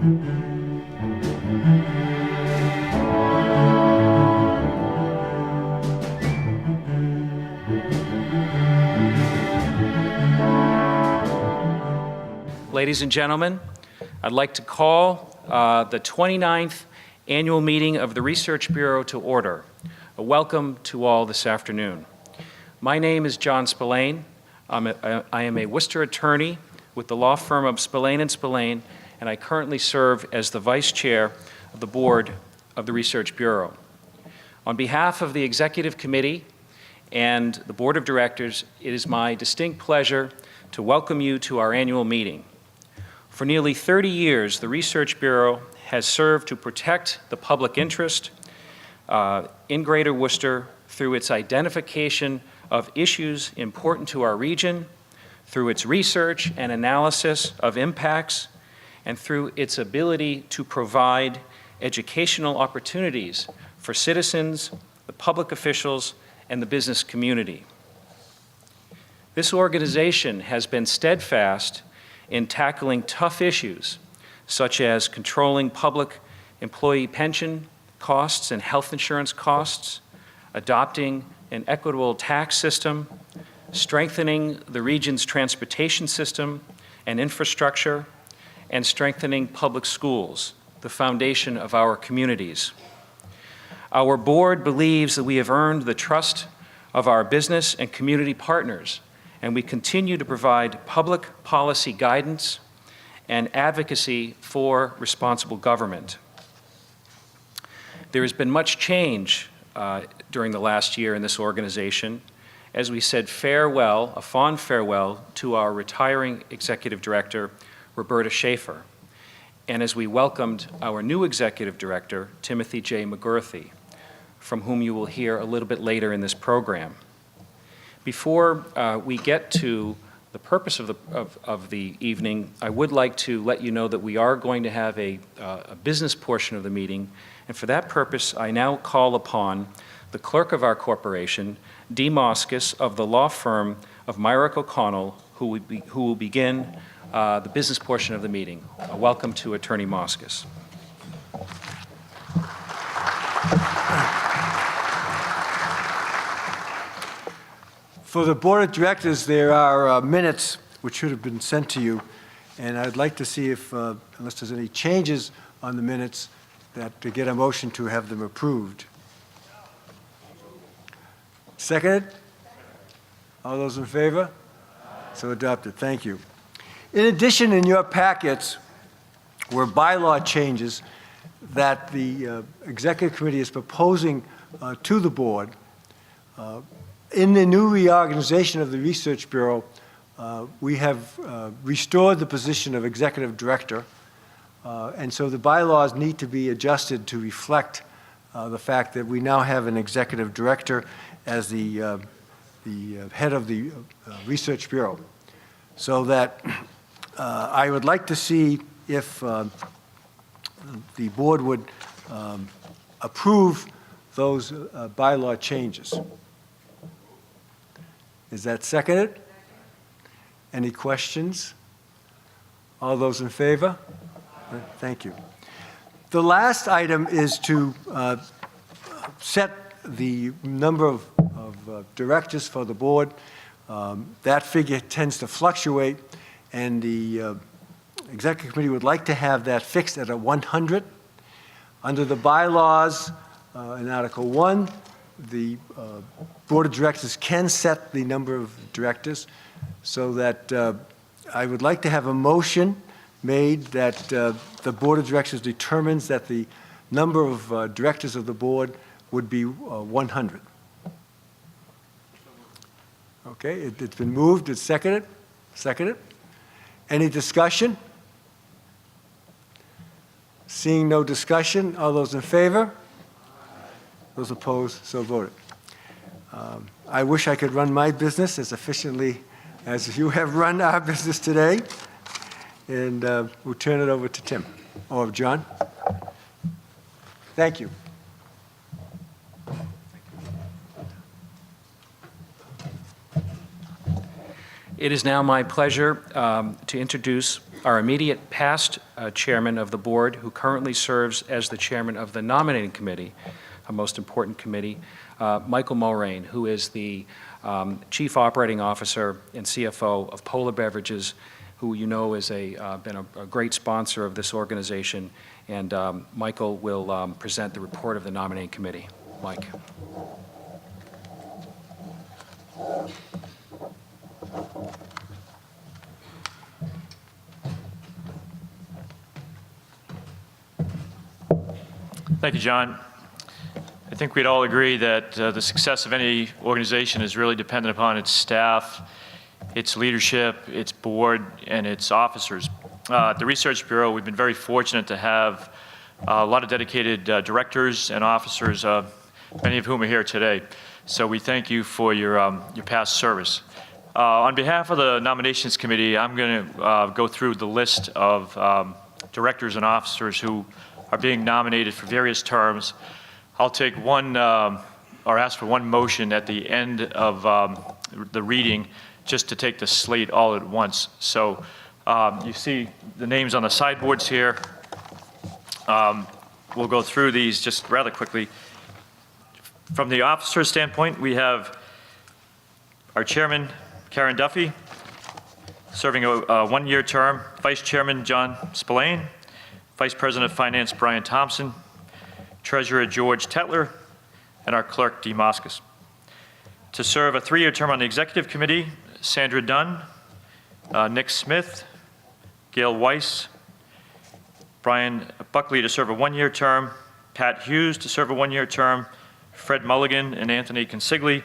Ladies and gentlemen, I'd like to call the 29th annual meeting of the Research Bureau to order. A welcome to all this afternoon. My name is John Spillane. I am a Worcester attorney with the law firm of Spillane & Spillane, and I currently serve as the Vice Chair of the Board of the Research Bureau. On behalf of the Executive Committee and the Board of Directors, it is my distinct pleasure to welcome you to our annual meeting. For nearly 30 years, the Research Bureau has served to protect the public interest in Greater Worcester through its identification of issues important to our region, through its research and analysis of impacts, and through its ability to provide educational opportunities for citizens, the public officials, and the business community. This organization has been steadfast in tackling tough issues, such as controlling public employee pension costs and health insurance costs, adopting an equitable tax system, strengthening the region's transportation system and infrastructure, and strengthening public schools, the foundation of our communities. Our board believes that we have earned the trust of our business and community partners, and we continue to provide public policy guidance and advocacy for responsible government. There has been much change during the last year in this organization as we said farewell, a fond farewell, to our retiring Executive Director, Roberta Schaefer, and as we welcomed our new Executive Director, Timothy J. McGurthy, from whom you will hear a little bit later in this program. Before we get to the purpose of the evening, I would like to let you know that we are going to have a business portion of the meeting, and for that purpose, I now call upon the clerk of our corporation, Dee Moskos of the law firm of Myrick O'Connell, who will begin the business portion of the meeting. Welcome to Attorney Moskos. For the Board of Directors, there are minutes which should have been sent to you, and I'd like to see if, unless there's any changes on the minutes, that to get a motion to have them approved. Seconded? All those in favor? So adopted. Thank you. In addition, in your packets were bylaw changes that the Executive Committee is proposing to the Board. In the new reorganization of the Research Bureau, we have restored the position of Executive Director, and so the bylaws need to be adjusted to reflect the fact that we now have an Executive Director as the head of the Research Bureau. So that I would like to see if the Board would approve those bylaw changes. Is that seconded? Any questions? All those in favor? Thank you. The last item is to set the number of directors for the Board. That figure tends to fluctuate, and the Executive Committee would like to have that fixed at 100. Under the bylaws in Article 1, the Board of Directors can set the number of directors, so that I would like to have a motion made that the Board of Directors determines that the number of directors of the Board would be 100. Okay, it's been moved. It's seconded. Seconded. Any discussion? Seeing no discussion, all those in favor? Those opposed, so voted. I wish I could run my business as efficiently as you have run our business today. And we'll turn it over to Tim or John. Thank you. It is now my pleasure to introduce our immediate past chairman of the board, who currently serves as the chairman of the nominating committee, a most important committee, Michael Mulrain, who is the Chief Operating Officer and CFO of Polar Beverages, who you know is been a great sponsor of this organization. And Michael will present the report of the nominating committee. Mike. Thank you, John. I think we'd all agree that the success of any organization is really dependent upon its staff, its leadership, its board, and its officers. At the Research Bureau, we've been very fortunate to have a lot of dedicated directors and officers, many of whom are here today. So we thank you for your past service. On behalf of the Nominations Committee, I'm going to go through the list of directors and officers who are being nominated for various terms. I'll take one, or ask for one motion at the end of the reading, just to take the slate all at once. So you see the names on the sideboards here. We'll go through these just rather quickly. From the officer standpoint, we have our chairman, Karen Duffy, serving a one-year term, Vice Chairman John Spillane, Vice President of Finance Brian Thompson, Treasurer George Tetler, and our Clerk Dee Moscas. To serve a three-year term on the Executive Committee, Sandra Dunn, Nick Smith, Gail Weiss, Brian Buckley to serve a one-year term, Pat Hughes to serve a one-year term, Fred Mulligan and Anthony Consigli,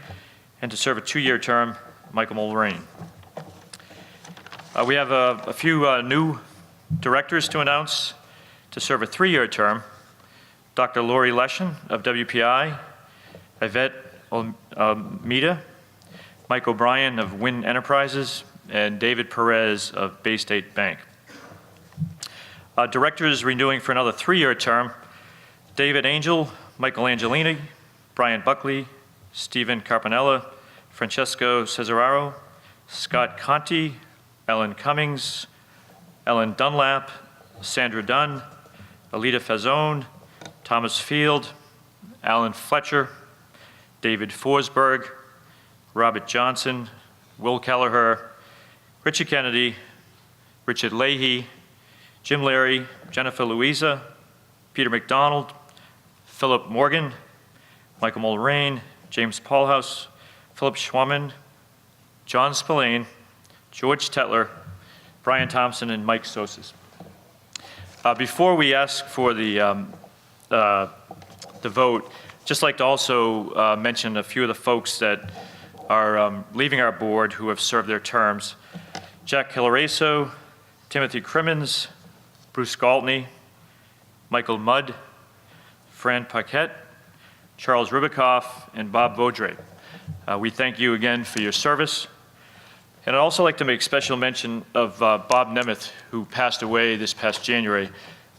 and to serve a two-year term, Michael Mulrain. We have a few new directors to announce. To serve a three-year term, Dr. Lori Leshin of WPI, Yvette Almeida, Mike O'Brien of Wynn Enterprises, and David Perez of Bay State Bank. Directors renewing for another three-year term, David Angel, Michael Angelini, Brian Buckley, Stephen Carpanella, Francesco Cesararo, Scott Conti, Ellen Cummings, Ellen Dunlap, Sandra Dunn, Alita Fazone, Thomas Field, Alan Fletcher, David Forsberg, Robert Johnson, Will Kelleher, Richard Kennedy, Richard Leahy, Jim Leary, Jennifer Louisa, Peter McDonald, Philip Morgan, Michael Mulrain, James Paulhouse, Philip Schwammen, John Spillane, George Tetler, Brian Thompson, and Mike Sosis. Before we ask for the vote, just like to also mention a few of the folks that are leaving our board who have served their terms. Jack Hilareso, Timothy Crimmins, Bruce Galtney, Michael Mudd, Fran Paquette, Charles Rubikoff, and Bob Vaudreuil. We thank you again for your service. And I'd also like to make special mention of Bob Nemeth, who passed away this past January.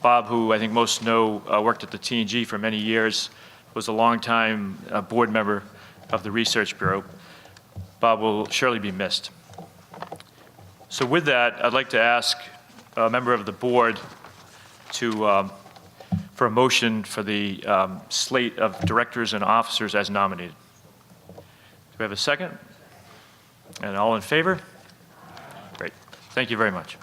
Bob, who I think most know, worked at the T&G for many years, was a longtime board member of the Research Bureau. Bob will surely be missed. So with that, I'd like to ask a member of the board to, for a motion for the slate of directors and officers as nominated. Do we have a second? And all in favor? Great. Thank you very much.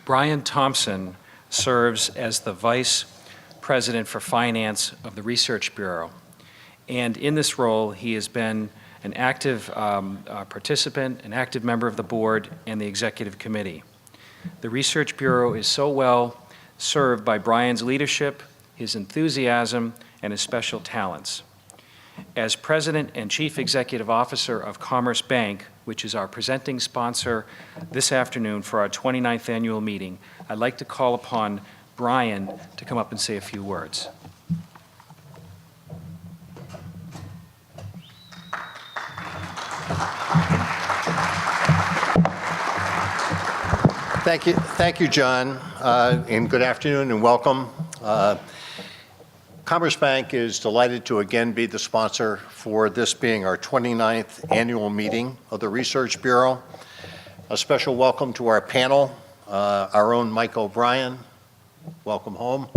Brian Thompson serves as the Vice President for Finance of the Research Bureau. And in this role, he has been an active participant, an active member of the board and the executive committee. The Research Bureau is so well served by Brian's leadership, his enthusiasm, and his special talents. As President and Chief Executive Officer of Commerce Bank, which is our presenting sponsor this afternoon for our 29th annual meeting, I'd like to call upon Brian to come up and say a few words. Thank you, John, and good afternoon and welcome. Commerce Bank is delighted to again be the sponsor for this being our 29th annual meeting of the Research Bureau. A special welcome to our panel, our own Mike O'Brien, welcome home,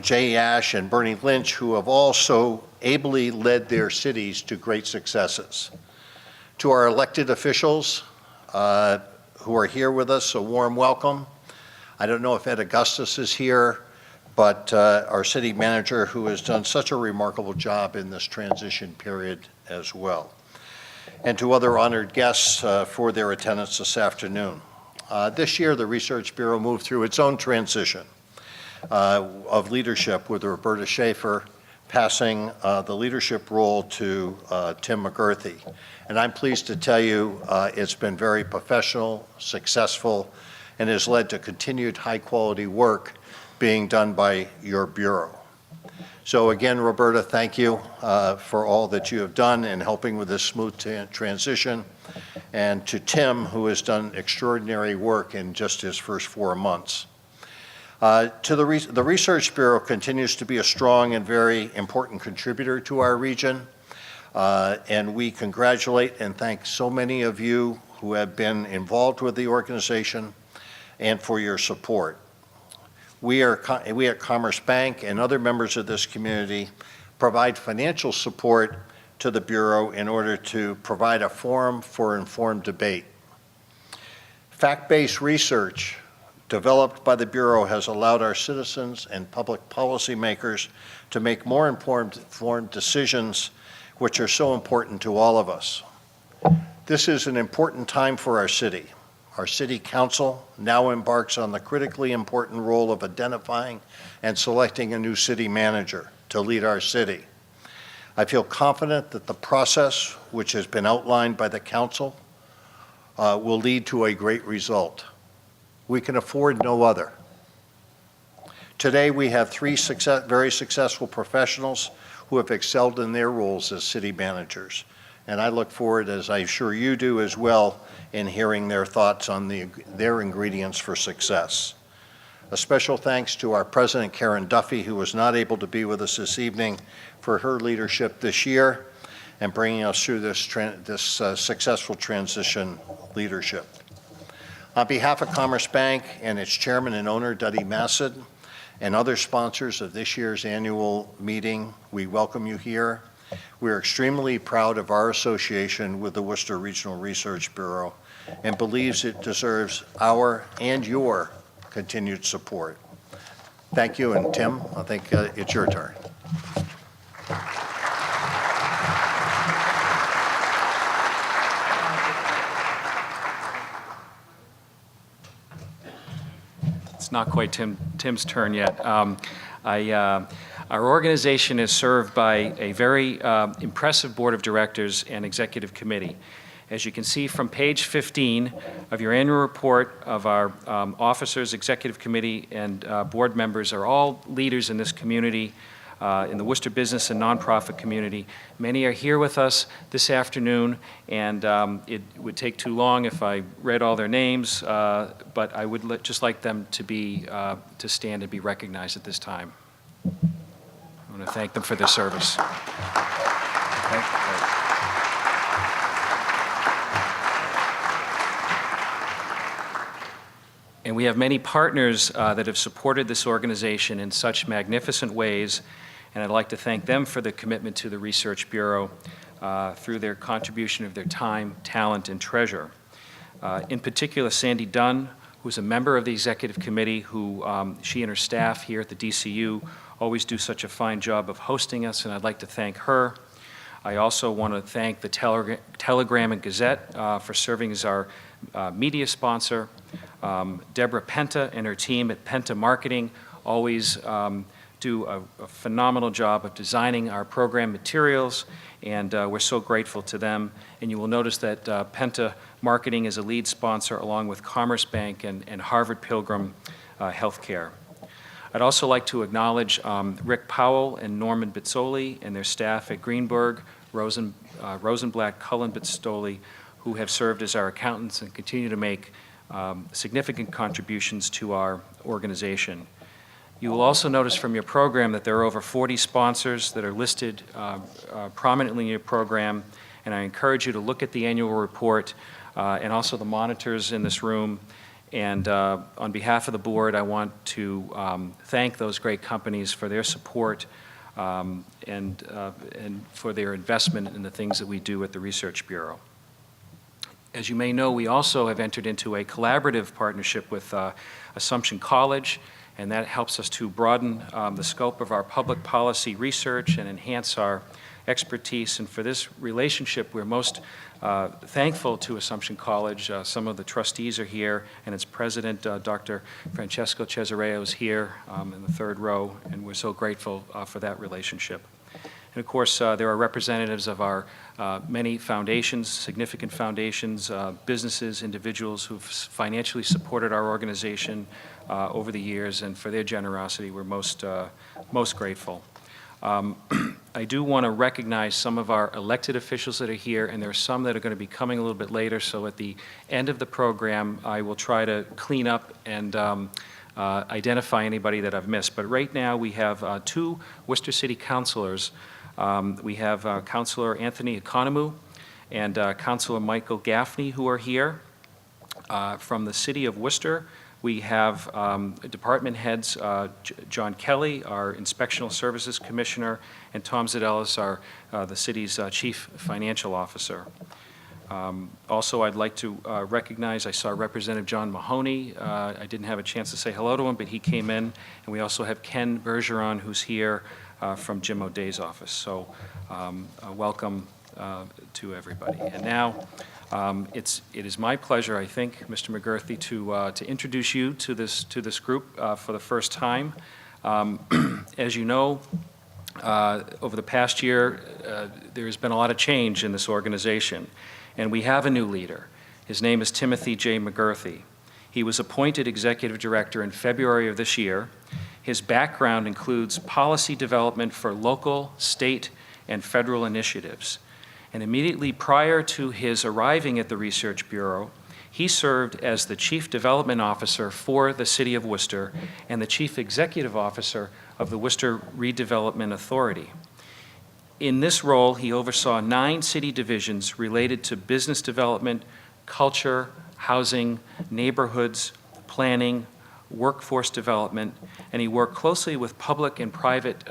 Jay Ash and Bernie Lynch, who have also ably led their cities to great successes. To our elected officials who are here with us, a warm welcome. I don't know if Ed Augustus is here, but our city manager who has done such a remarkable job in this transition period as well. And to other honored guests for their attendance this afternoon. This year, the Research Bureau moved through its own transition of leadership with Roberta Schaefer passing the leadership role to Tim McGurthy. And I'm pleased to tell you it's been very professional, successful, and has led to continued high-quality work being done by your Bureau. So again, Roberta, thank you for all that you have done in helping with this smooth transition. And to Tim, who has done extraordinary work in just his first 4 months. The Research Bureau continues to be a strong and very important contributor to our region. And we congratulate and thank so many of you who have been involved with the organization and for your support. We at Commerce Bank and other members of this community provide financial support to the Bureau in order to provide a forum for informed debate. Fact-based research developed by the Bureau has allowed our citizens and public policymakers to make more informed decisions, which are so important to all of us. This is an important time for our city. Our City Council now embarks on the critically important role of identifying and selecting a new city manager to lead our city. I feel confident that the process, which has been outlined by the Council, will lead to a great result. We can afford no other. Today, we have three very successful professionals who have excelled in their roles as city managers. And I look forward, as I'm sure you do as well, in hearing their thoughts on their ingredients for success. A special thanks to our President, Karen Duffy, who was not able to be with us this evening, for her leadership this year and bringing us through this successful transition leadership. On behalf of Commerce Bank and its chairman and owner, Duddy Massad, and other sponsors of this year's annual meeting, we welcome you here. We are extremely proud of our association with the Worcester Regional Research Bureau and believes it deserves our and your continued support. Thank you, and Tim, I think it's your turn. It's not quite Tim's turn yet. Our organization is served by a very impressive board of directors and executive committee. As you can see from page 15 of your annual report of our officers, executive committee, and board members are all leaders in this community, in the Worcester business and nonprofit community. Many are here with us this afternoon, and it would take too long if I read all their names, but I would just like them to stand and be recognized at this time. I want to thank them for their service. And we have many partners that have supported this organization in such magnificent ways, and I'd like to thank them for the commitment to the Research Bureau through their contribution of their time, talent, and treasure. In particular, Sandy Dunn, who's a member of the executive committee, who she and her staff here at the DCU always do such a fine job of hosting us, and I'd like to thank her. I also want to thank the Telegram and Gazette for serving as our media sponsor. Deborah Penta and her team at Penta Marketing always do a phenomenal job of designing our program materials, and we're so grateful to them. And you will notice that Penta Marketing is a lead sponsor along with Commerce Bank and Harvard Pilgrim Healthcare. I'd also like to acknowledge Rick Powell and Norman Bitzoli and their staff at Greenberg, Rosenblatt, Cullen Bitzoli, who have served as our accountants and continue to make significant contributions to our organization. You will also notice from your program that there are over 40 sponsors that are listed prominently in your program, and I encourage you to look at the annual report and also the monitors in this room. And on behalf of the board, I want to thank those great companies for their support and for their investment in the things that we do at the Research Bureau. As you may know, we also have entered into a collaborative partnership with Assumption College, and that helps us to broaden the scope of our public policy research and enhance our expertise. And for this relationship, we're most thankful to Assumption College. Some of the trustees are here, and its president, Dr. Francesco Cesareo, is here in the third row, and we're so grateful for that relationship. And of course, there are representatives of our many foundations, significant foundations, businesses, individuals who've financially supported our organization over the years, and for their generosity, we're most grateful. I do want to recognize some of our elected officials that are here, and there are some that are going to be coming a little bit later, so at the end of the program, I will try to clean up and identify anybody that I've missed. But right now, we have two Worcester City councilors. We have Councilor Anthony Economou and Councilor Michael Gaffney, who are here. From the City of Worcester, we have department heads, John Kelly, our Inspectional Services Commissioner, and Tom Zadelis, the city's Chief Financial Officer. Also, I'd like to recognize, I saw Representative John Mahoney. I didn't have a chance to say hello to him, but he came in. And we also have Ken Bergeron, who's here from Jim O'Day's office. So welcome to everybody. And now, it is my pleasure, I think, Mr. McGurthy, to introduce you to this group for the first time. As you know, over the past year, there has been a lot of change in this organization, and we have a new leader. His name is Timothy J. McGurthy. He was appointed executive director in February of this year. His background includes policy development for local, state, and federal initiatives. And immediately prior to his arriving at the Research Bureau, he served as the Chief Development Officer for the City of Worcester and the Chief Executive Officer of the Worcester Redevelopment Authority. In this role, he oversaw 9 city divisions related to business development, culture, housing, neighborhoods, planning, workforce development, and he worked closely with public and private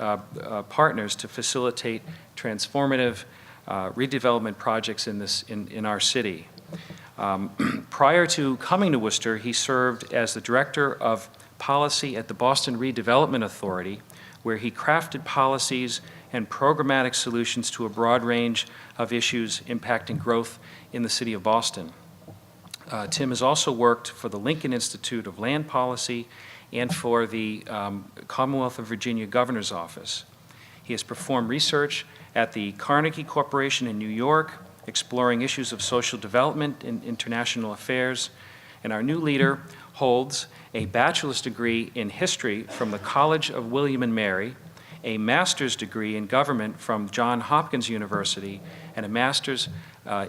partners to facilitate transformative redevelopment projects in our city. Prior to coming to Worcester, he served as the Director of Policy at the Boston Redevelopment Authority, where he crafted policies and programmatic solutions to a broad range of issues impacting growth in the city of Boston. Tim has also worked for the Lincoln Institute of Land Policy and for the Commonwealth of Virginia Governor's Office. He has performed research at the Carnegie Corporation in New York, exploring issues of social development and international affairs. And our new leader holds a bachelor's degree in history from the College of William and Mary, a master's degree in government from Johns Hopkins University, and a master's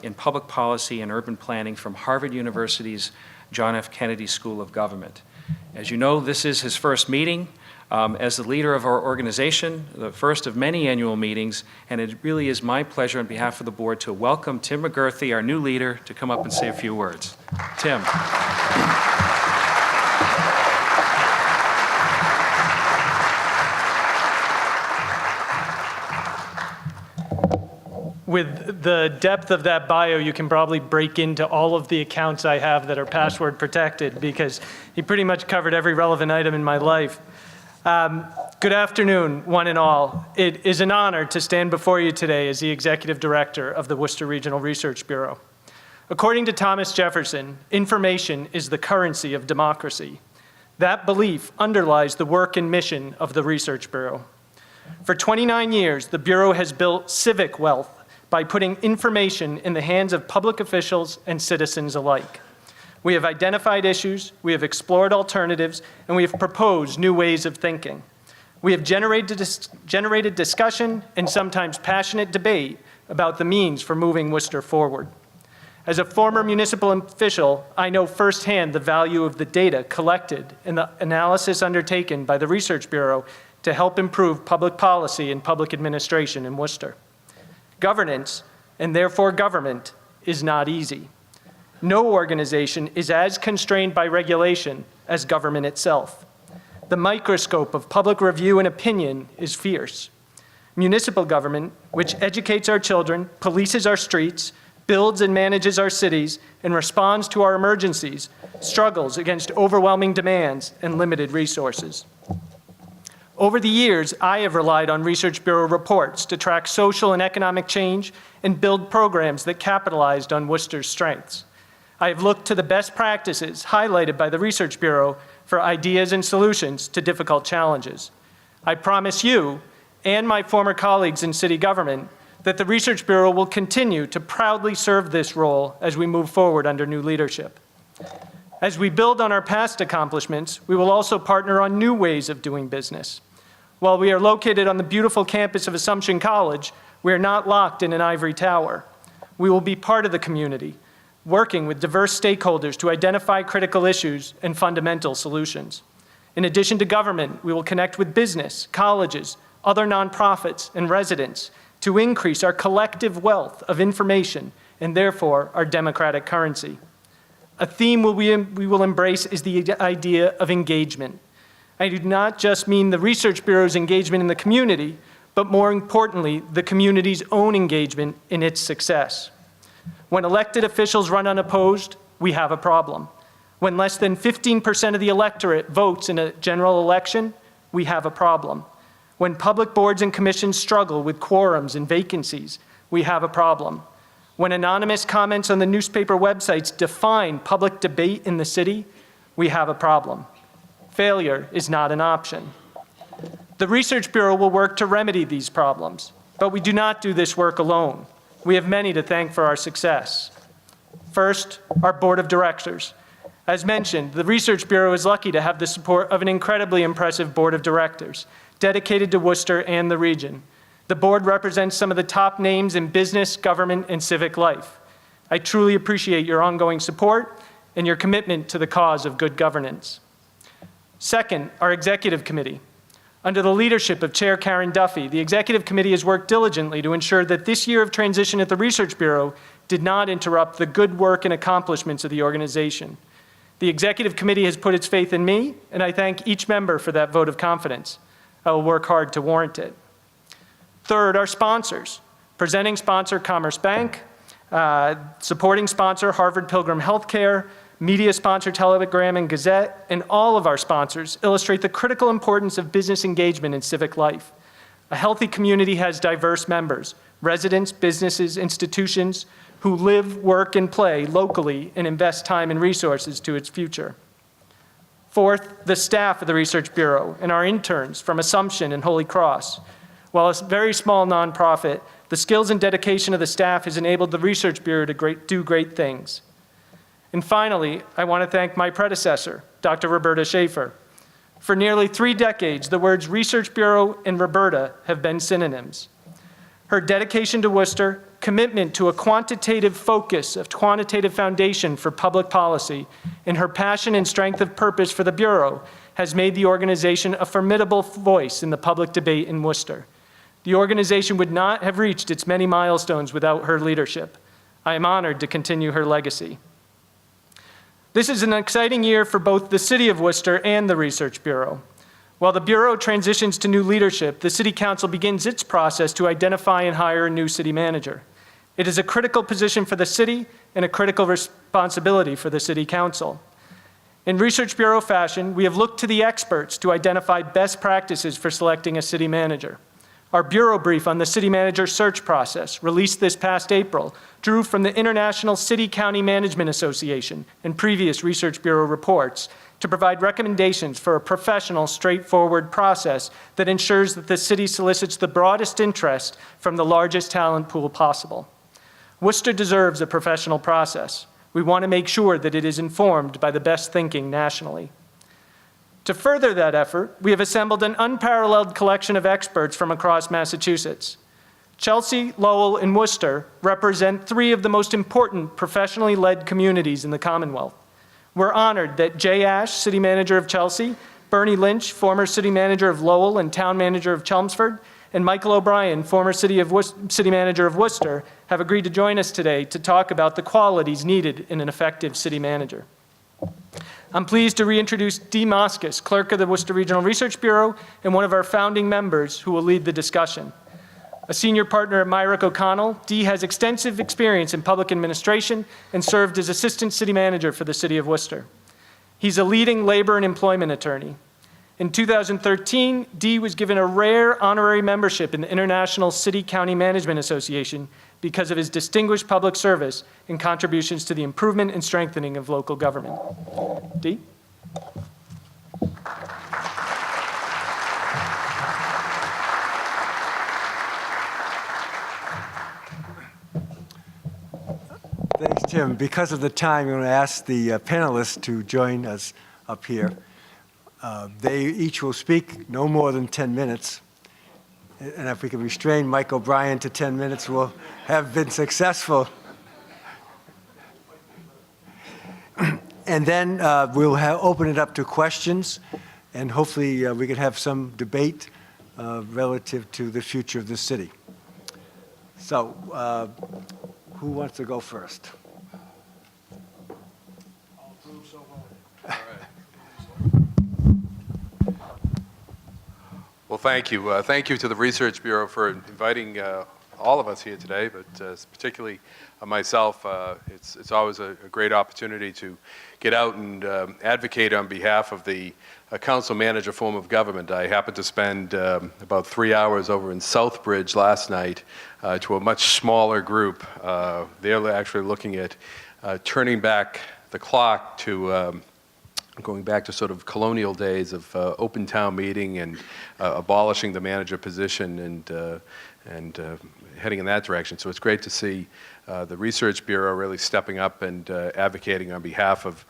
in public policy and urban planning from Harvard University's John F. Kennedy School of Government. As you know, this is his first meeting as the leader of our organization, the first of many annual meetings, and it really is my pleasure on behalf of the board to welcome Tim McGurthy, our new leader, to come up and say a few words. Tim. With the depth of that bio, you can probably break into all of the accounts I have that are password protected, because he pretty much covered every relevant item in my life. Good afternoon, one and all. It is an honor to stand before you today as the Executive Director of the Worcester Regional Research Bureau. According to Thomas Jefferson, information is the currency of democracy. That belief underlies the work and mission of the Research Bureau. For 29 years, the Bureau has built civic wealth by putting information in the hands of public officials and citizens alike. We have identified issues, we have explored alternatives, and we have proposed new ways of thinking. We have generated discussion and sometimes passionate debate about the means for moving Worcester forward. As a former municipal official, I know firsthand the value of the data collected and the analysis undertaken by the Research Bureau to help improve public policy and public administration in Worcester. Governance, and therefore government, is not easy. No organization is as constrained by regulation as government itself. The microscope of public review and opinion is fierce. Municipal government, which educates our children, polices our streets, builds and manages our cities, and responds to our emergencies, struggles against overwhelming demands and limited resources. Over the years, I have relied on Research Bureau reports to track social and economic change and build programs that capitalized on Worcester's strengths. I have looked to the best practices highlighted by the Research Bureau for ideas and solutions to difficult challenges. I promise you and my former colleagues in city government that the Research Bureau will continue to proudly serve this role as we move forward under new leadership. As we build on our past accomplishments, we will also partner on new ways of doing business. While we are located on the beautiful campus of Assumption College, we are not locked in an ivory tower. We will be part of the community, working with diverse stakeholders to identify critical issues and fundamental solutions. In addition to government, we will connect with business, colleges, other nonprofits, and residents to increase our collective wealth of information and therefore our democratic currency. A theme we will embrace is the idea of engagement. I do not just mean the Research Bureau's engagement in the community, but more importantly, the community's own engagement in its success. When elected officials run unopposed, we have a problem. When less than 15% of the electorate votes in a general election, we have a problem. When public boards and commissions struggle with quorums and vacancies, we have a problem. When anonymous comments on the newspaper websites define public debate in the city, we have a problem. Failure is not an option. The Research Bureau will work to remedy these problems, but we do not do this work alone. We have many to thank for our success. First, our board of directors. As mentioned, the Research Bureau is lucky to have the support of an incredibly impressive board of directors, dedicated to Worcester and the region. The board represents some of the top names in business, government, and civic life. I truly appreciate your ongoing support and your commitment to the cause of good governance. Second, our executive committee. Under the leadership of Chair Karen Duffy, the executive committee has worked diligently to ensure that this year of transition at the Research Bureau did not interrupt the good work and accomplishments of the organization. The executive committee has put its faith in me, and I thank each member for that vote of confidence. I will work hard to warrant it. Third, our sponsors. Presenting sponsor, Commerce Bank. Supporting sponsor, Harvard Pilgrim Healthcare. Media sponsor, Telegram and Gazette. And all of our sponsors illustrate the critical importance of business engagement in civic life. A healthy community has diverse members, residents, businesses, institutions who live, work, and play locally and invest time and resources to its future. Fourth, the staff of the Research Bureau and our interns from Assumption and Holy Cross. While a very small nonprofit, the skills and dedication of the staff has enabled the Research Bureau to do great things. And finally, I want to thank my predecessor, Dr. Roberta Schaefer. For nearly 3 decades, the words Research Bureau and Roberta have been synonyms. Her dedication to Worcester, commitment to a quantitative focus, a quantitative foundation for public policy, and her passion and strength of purpose for the Bureau has made the organization a formidable voice in the public debate in Worcester. The organization would not have reached its many milestones without her leadership. I am honored to continue her legacy. This is an exciting year for both the City of Worcester and the Research Bureau. While the Bureau transitions to new leadership, the City Council begins its process to identify and hire a new city manager. It is a critical position for the city and a critical responsibility for the City Council. In Research Bureau fashion, we have looked to the experts to identify best practices for selecting a city manager. Our Bureau brief on the city manager search process, released this past April, drew from the International City-County Management Association and previous Research Bureau reports to provide recommendations for a professional, straightforward process that ensures that the city solicits the broadest interest from the largest talent pool possible. Worcester deserves a professional process. We want to make sure that it is informed by the best thinking nationally. To further that effort, we have assembled an unparalleled collection of experts from across Massachusetts. Chelsea, Lowell, and Worcester represent three of the most important professionally led communities in the Commonwealth. We're honored that Jay Ash, City Manager of Chelsea, Bernie Lynch, former City Manager of Lowell and Town Manager of Chelmsford, and Michael O'Brien, former City Manager of Worcester, have agreed to join us today to talk about the qualities needed in an effective city manager. I'm pleased to reintroduce Dee Moskos, Clerk of the Worcester Regional Research Bureau and one of our founding members who will lead the discussion. A senior partner at Myrick O'Connell, Dee has extensive experience in public administration and served as Assistant City Manager for the City of Worcester. He's a leading labor and employment attorney. In 2013, Dee was given a rare honorary membership in the International City-County Management Association because of his distinguished public service and contributions to the improvement and strengthening of local government. Dee? Thanks, Tim. Because of the time, I'm going to ask the panelists to join us up here. They each will speak no more than 10 minutes. And if we can restrain Mike O'Brien to 10 minutes, we'll have been successful. And then we'll open it up to questions, and hopefully we can have some debate relative to the future of the city. So, who wants to go first? Well, thank you. Thank you to the Research Bureau for inviting all of us here today, but particularly myself. It's always a great opportunity to get out and advocate on behalf of the council manager form of government. I happened to spend about 3 hours over in Southbridge last night to a much smaller group. They're actually looking at turning back the clock to going back to sort of colonial days of open town meeting and abolishing the manager position and heading in that direction. So it's great to see the Research Bureau really stepping up and advocating on behalf of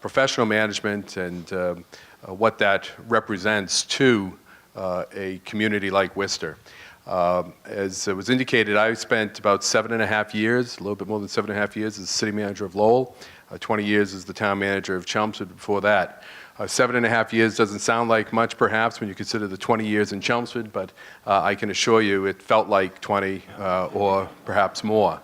professional management and what that represents to a community like Worcester. As was indicated, I spent about 7.5 years, a little bit more than 7.5 years as city manager of Lowell, 20 years as the town manager of Chelmsford before that. 7.5 years doesn't sound like much, perhaps, when you consider the 20 years in Chelmsford, but I can assure you it felt like 20 or perhaps more.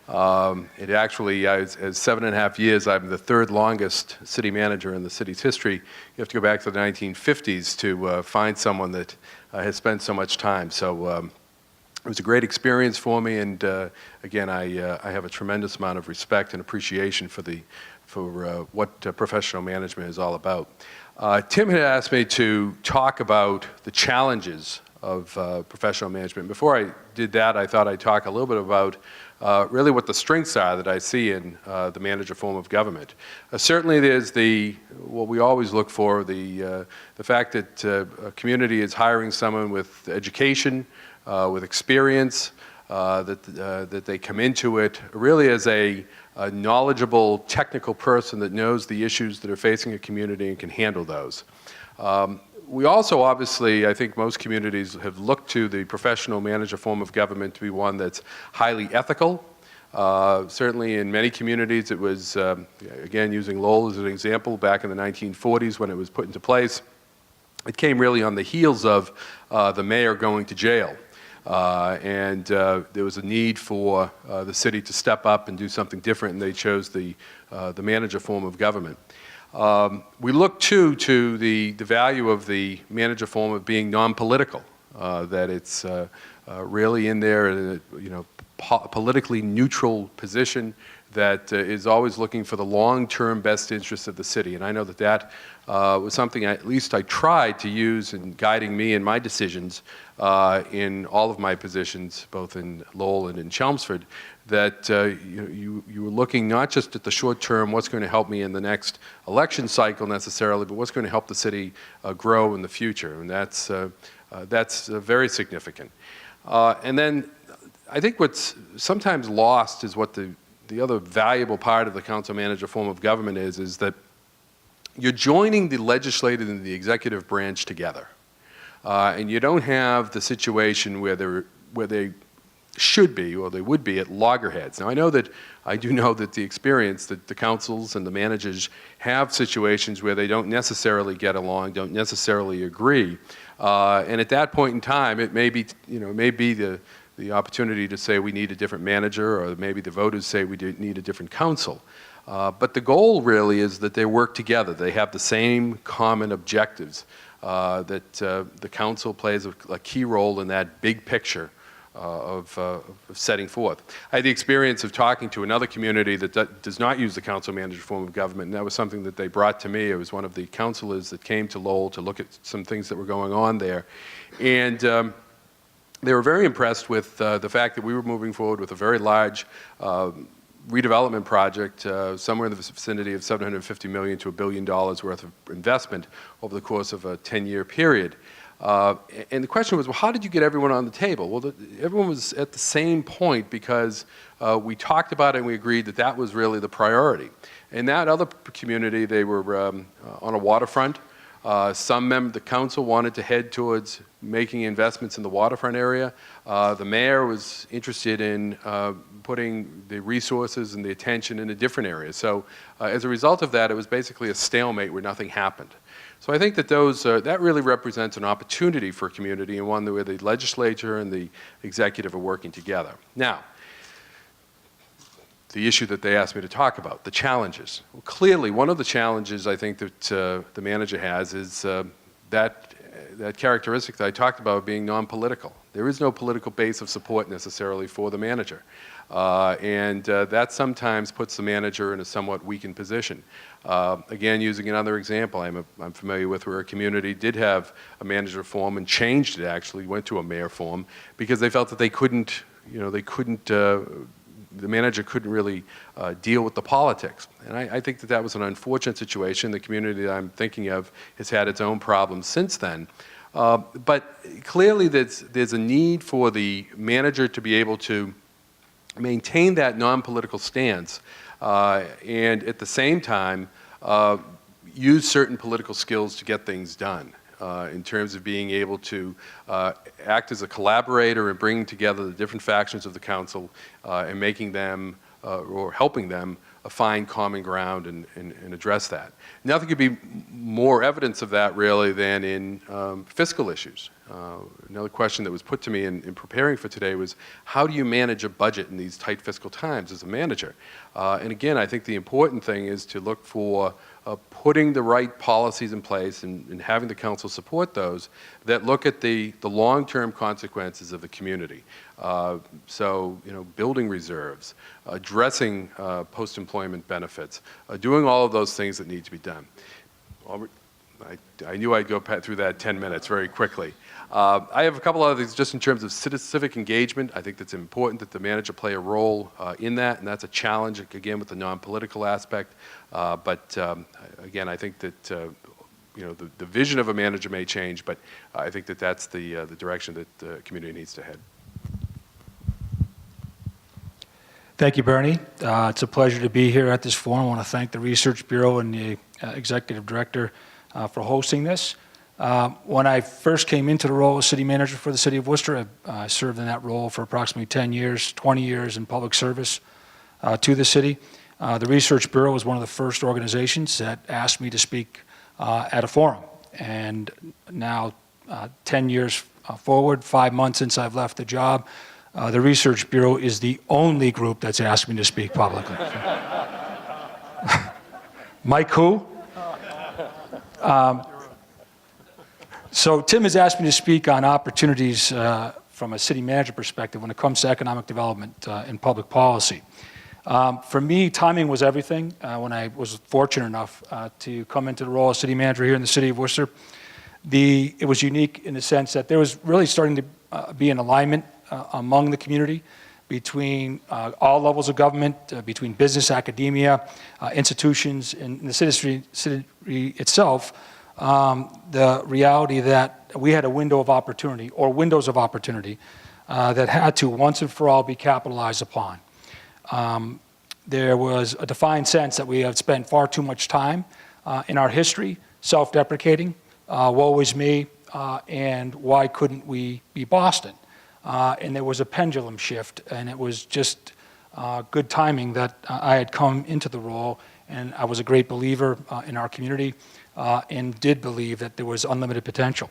It actually, as 7.5 years, I'm the third longest city manager in the city's history. You have to go back to the 1950s to find someone that has spent so much time. So it was a great experience for me, and again, I have a tremendous amount of respect and appreciation for what professional management is all about. Tim had asked me to talk about the challenges of professional management. Before I did that, I thought I'd talk a little bit about really what the strengths are that I see in the manager form of government. Certainly there's what we always look for, the fact that a community is hiring someone with education, with experience, that they come into it really as a knowledgeable technical person that knows the issues that are facing a community and can handle those. We also obviously, I think most communities have looked to the professional manager form of government to be one that's highly ethical. Certainly in many communities it was, again using Lowell as an example, back in the 1940s when it was put into place. It came really on the heels of the mayor going to jail. And there was a need for the city to step up and do something different, and they chose the manager form of government. We look too to the value of the manager form of being non-political, that it's really in there, politically neutral position that is always looking for the long-term best interests of the city. And I know that was something at least I tried to use in guiding me in my decisions in all of my positions, both in Lowell and in Chelmsford, that you were looking not just at the short term, what's going to help me in the next election cycle necessarily, but what's going to help the city grow in the future. And that's very significant. And then I think what's sometimes lost is what the other valuable part of the council manager form of government is that you're joining the legislative and the executive branch together. And you don't have the situation where they should be, or they would be, at loggerheads. Now, I do know that the experience that the councils and the managers have situations where they don't necessarily get along, don't necessarily agree, and at that point in time, it may be, the opportunity to say we need a different manager, or maybe the voters say we need a different council. But the goal really is that they work together. They have the same common objectives, that the council plays a key role in that big picture of setting forth. I had the experience of talking to another community that does not use the council manager form of government, and that was something that they brought to me. It was one of the councilors that came to Lowell to look at some things that were going on there. And they were very impressed with the fact that we were moving forward with a very large redevelopment project, somewhere in the vicinity of $750 million to $1 billion worth of investment over the course of a 10-year period. And the question was, well, how did you get everyone on the table? Well, everyone was at the same point because we talked about it and we agreed that that was really the priority. In that other community, they were on a waterfront. The council wanted to head towards making investments in the waterfront area. The mayor was interested in putting the resources and the attention in a different area. So as a result of that, it was basically a stalemate where nothing happened. So I think that that really represents an opportunity for a community, and one where the legislature and the executive are working together. Now, the issue that they asked me to talk about, the challenges. Well, clearly, one of the challenges I think that the manager has is that characteristic that I talked about being non-political. There is no political base of support necessarily for the manager. And that sometimes puts the manager in a somewhat weakened position. Again, using another example, I'm familiar with where a community did have a manager form and changed it, actually went to a mayor form, because they felt that they couldn't, the manager couldn't really deal with the politics. And I think that that was an unfortunate situation. The community that I'm thinking of has had its own problems since then. But clearly there's a need for the manager to be able to maintain that non-political stance and at the same time use certain political skills to get things done. In terms of being able to act as a collaborator and bringing together the different factions of the council and making them or helping them find common ground and address that. Nothing could be more evidence of that really than in fiscal issues. Another question that was put to me in preparing for today was, how do you manage a budget in these tight fiscal times as a manager? And again, I think the important thing is to look for putting the right policies in place and having the council support those that look at the long-term consequences of the community. So, building reserves, addressing post-employment benefits, doing all of those things that need to be done. I knew I'd go through that 10 minutes very quickly. I have a couple other things just in terms of civic engagement. I think that's important that the manager play a role in that, and that's a challenge, again, with the non-political aspect. But again, I think that the vision of a manager may change, but I think that that's the direction that the community needs to head. Thank you, Bernie. It's a pleasure to be here at this forum. I want to thank the Research Bureau and the Executive Director for hosting this. When I first came into the role as City Manager for the City of Worcester, I served in that role for approximately 10 years, 20 years in public service to the city. The Research Bureau was one of the first organizations that asked me to speak at a forum. And now, 10 years forward, 5 months since I've left the job, the Research Bureau is the only group that's asked me to speak publicly. Mike who? So Tim has asked me to speak on opportunities from a city manager perspective when it comes to economic development and public policy. For me, timing was everything. When I was fortunate enough to come into the role of city manager here in the city of Worcester, it was unique in the sense that there was really starting to be an alignment among the community between all levels of government, between business, academia, institutions, and the city itself. The reality that we had a window of opportunity, or windows of opportunity, that had to once and for all be capitalized upon. There was a defined sense that we had spent far too much time in our history self-deprecating, woe is me, and why couldn't we be Boston? and there was a pendulum shift, and it was just good timing that I had come into the role, and I was a great believer in our community and did believe that there was unlimited potential.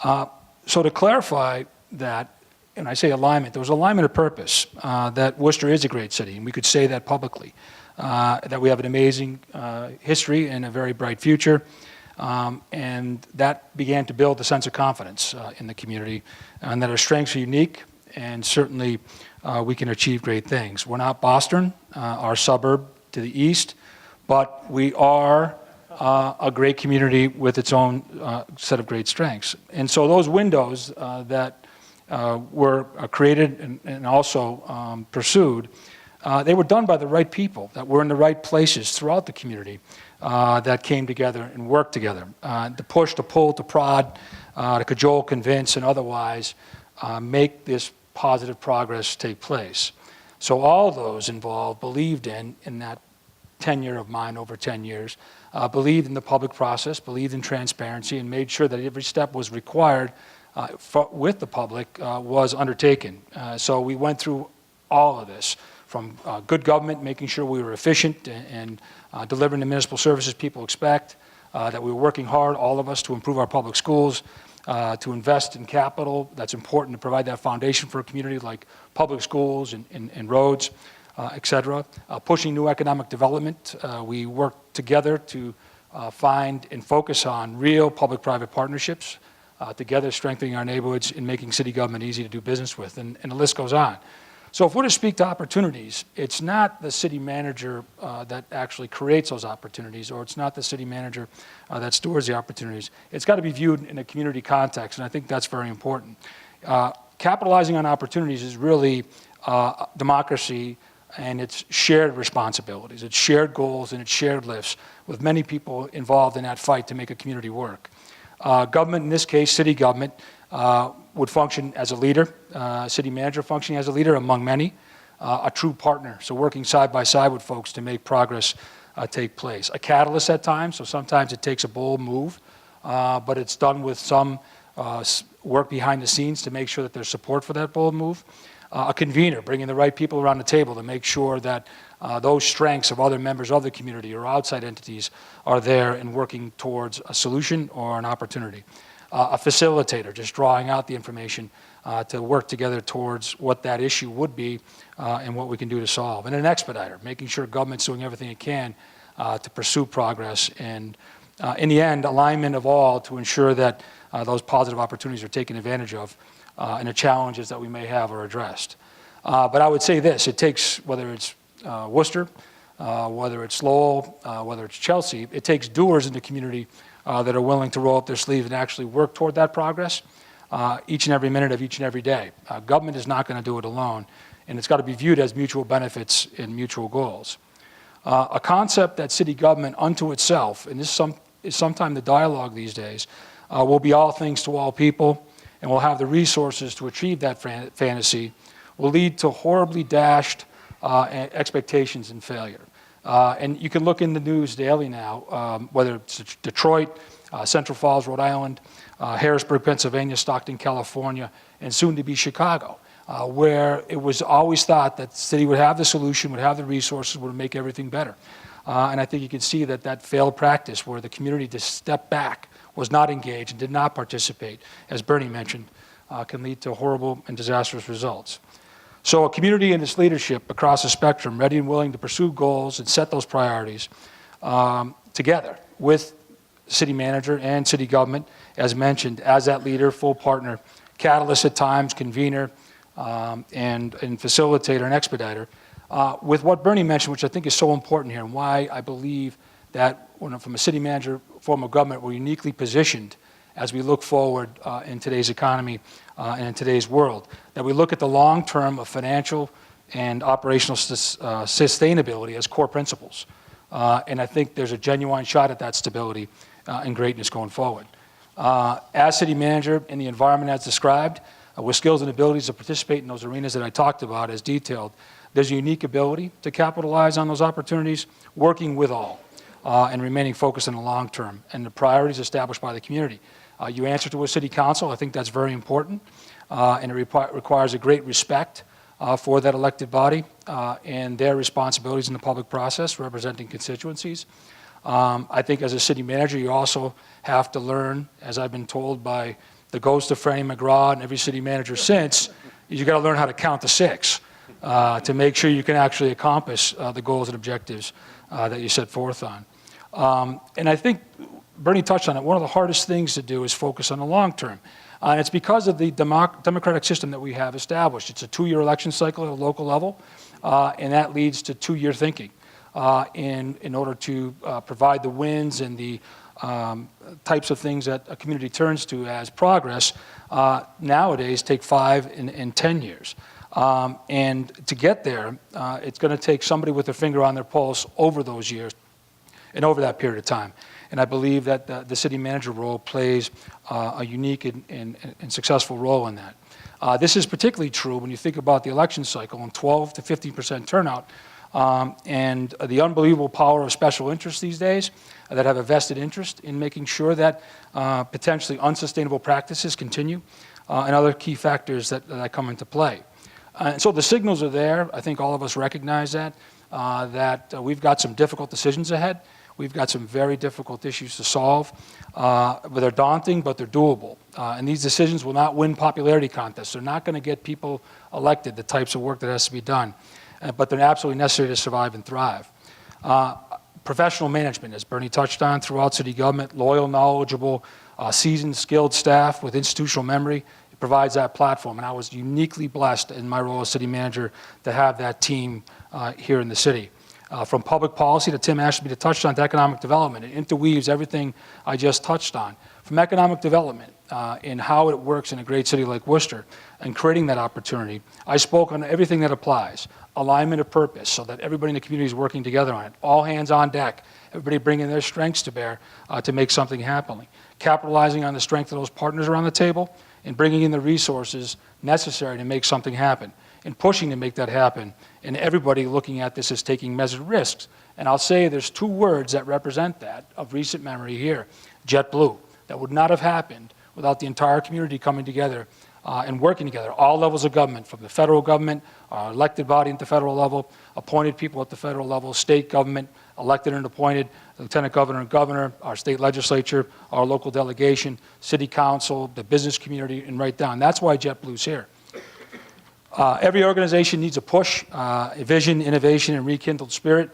So to clarify that, and I say alignment, there was alignment of purpose, that Worcester is a great city, and we could say that publicly, that we have an amazing history and a very bright future, and that began to build a sense of confidence in the community, and that our strengths are unique, and certainly we can achieve great things. We're not Boston, our suburb to the east, but we are a great community with its own set of great strengths. And so those windows that were created and also pursued, they were done by the right people that were in the right places throughout the community that came together and worked together. To push, to pull, to prod, to cajole, convince, and otherwise make this positive progress take place. So all those involved believed in that tenure of mine over 10 years, believed in the public process, believed in transparency, and made sure that every step was required with the public was undertaken. So we went through all of this, from good government, making sure we were efficient and delivering the municipal services people expect, that we were working hard, all of us, to improve our public schools, to invest in capital that's important to provide that foundation for a community like public schools and roads, et cetera. Pushing new economic development. We worked together to find and focus on real public-private partnerships, together strengthening our neighborhoods and making city government easy to do business with, and the list goes on. So if we're to speak to opportunities, it's not the city manager that actually creates those opportunities, or it's not the city manager that stewars the opportunities. It's got to be viewed in a community context, and I think that's very important. Capitalizing on opportunities is really democracy, and it's shared responsibilities, it's shared goals, and it's shared lifts, with many people involved in that fight to make a community work. Government, in this case, city government, would function as a leader, city manager functioning as a leader among many, a true partner, so working side by side with folks to make progress take place. A catalyst at times, so sometimes it takes a bold move, but it's done with some work behind the scenes to make sure that there's support for that bold move. A convener, bringing the right people around the table to make sure that those strengths of other members of the community or outside entities are there and working towards a solution or an opportunity. A facilitator, just drawing out the information to work together towards what that issue would be and what we can do to solve. And an expediter, making sure government's doing everything it can to pursue progress, and in the end, alignment of all to ensure that those positive opportunities are taken advantage of and the challenges that we may have are addressed. But I would say this, it takes, whether it's Worcester, whether it's Lowell, whether it's Chelsea, it takes doers in the community that are willing to roll up their sleeves and actually work toward that progress each and every minute of each and every day. Government is not going to do it alone, and it's got to be viewed as mutual benefits and mutual goals. A concept that city government unto itself, and this is sometimes the dialogue these days, will be all things to all people, and will have the resources to achieve that fantasy, will lead to horribly dashed expectations and failure. And you can look in the news daily now, whether it's Detroit, Central Falls, Rhode Island, Harrisburg, Pennsylvania, Stockton, California, and soon to be Chicago, where it was always thought that the city would have the solution, would have the resources, would make everything better. And I think you can see that failed practice where the community just stepped back, was not engaged, and did not participate, as Bernie mentioned, can lead to horrible and disastrous results. So a community and its leadership across the spectrum, ready and willing to pursue goals and set those priorities together with city manager and city government, as mentioned, as that leader, full partner, catalyst at times, convener, and facilitator and expediter, with what Bernie mentioned, which I think is so important here, and why I believe that from a city manager form of government, we're uniquely positioned as we look forward in today's economy and in today's world, that we look at the long term of financial and operational sustainability as core principles. And I think there's a genuine shot at that stability and greatness going forward. As city manager in the environment as described, with skills and abilities to participate in those arenas that I talked about as detailed, there's a unique ability to capitalize on those opportunities, working with all and remaining focused on the long term and the priorities established by the community. You answer to a city council, I think that's very important. and it requires a great respect for that elected body and their responsibilities in the public process representing constituencies. I think as a city manager, you also have to learn, as I've been told by the ghost of Franny McGraw and every city manager since, you got to learn how to count to 6 to make sure you can actually accomplish the goals and objectives that you set forth on. And I think Bernie touched on it. One of the hardest things to do is focus on the long term. And it's because of the democratic system that we have established. It's a 2-year election cycle at a local level, and that leads to 2-year thinking in order to provide the wins and the types of things that a community turns to as progress nowadays take 5 and 10 years. And to get there, it's going to take somebody with their finger on their pulse over those years and over that period of time. And I believe that the city manager role plays a unique and successful role in that. This is particularly true when you think about the election cycle and 12 to 15% turnout and the unbelievable power of special interests these days that have a vested interest in making sure that potentially unsustainable practices continue and other key factors that come into play. And so the signals are there. I think all of us recognize that we've got some difficult decisions ahead. We've got some very difficult issues to solve, but they're daunting, but they're doable. And these decisions will not win popularity contests. They're not going to get people elected, the types of work that has to be done, but they're absolutely necessary to survive and thrive. Professional management, as Bernie touched on, throughout city government, loyal, knowledgeable, seasoned, skilled staff with institutional memory, it provides that platform. And I was uniquely blessed in my role as city manager to have that team here in the city. From public policy that Tim asked me to touch on to economic development. It interweaves everything I just touched on. From economic development and how it works in a great city like Worcester and creating that opportunity, I spoke on everything that applies. Alignment of purpose so that everybody in the community is working together on it. All hands on deck. Everybody bringing their strengths to bear to make something happen. Capitalizing on the strength of those partners around the table and bringing in the resources necessary to make something happen. And pushing to make that happen, and everybody looking at this as taking measured risks. And I'll say there's 2 words that represent that of recent memory here. JetBlue. That would not have happened without the entire community coming together and working together, all levels of government, from the federal government, our elected body at the federal level, appointed people at the federal level, state government, elected and appointed, lieutenant governor and governor, our state legislature, our local delegation, city council, the business community, and right down. That's why JetBlue's here. Every organization needs a push, a vision, innovation, and rekindled spirit.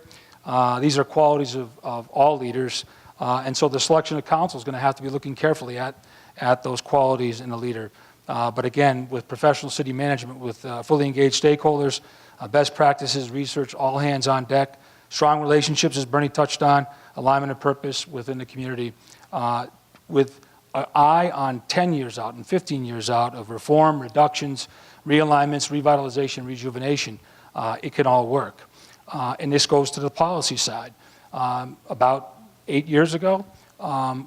These are qualities of all leaders, and so the selection of council is going to have to be looking carefully at those qualities in a leader. But again, with professional city management, with fully engaged stakeholders, best practices, research, all hands on deck, strong relationships, as Bernie touched on, alignment of purpose within the community, with an eye on 10 years out and 15 years out of reform, reductions, realignments, revitalization, rejuvenation. It can all work. And this goes to the policy side. About 8 years ago,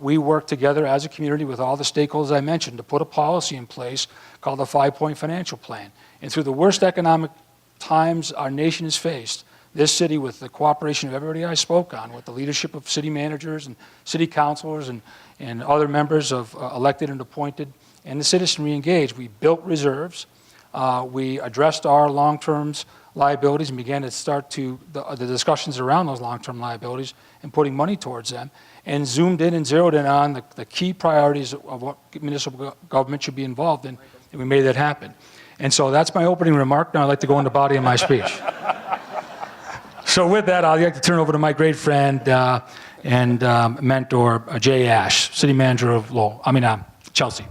we worked together as a community with all the stakeholders I mentioned to put a policy in place called the 5-Point Financial Plan. And through the worst economic times our nation has faced, this city, with the cooperation of everybody I spoke on, with the leadership of city managers and city councilors and other members of elected and appointed, and the citizenry engaged, we built reserves. We addressed our long-term liabilities and began to start the discussions around those long-term liabilities and putting money towards them, and zoomed in and zeroed in on the key priorities of what municipal government should be involved in, and we made that happen. And so that's my opening remark. Now I'd like to go into the body of my speech. So with that, I'd like to turn over to my great friend and mentor, Jay Ash, City Manager of Chelsea.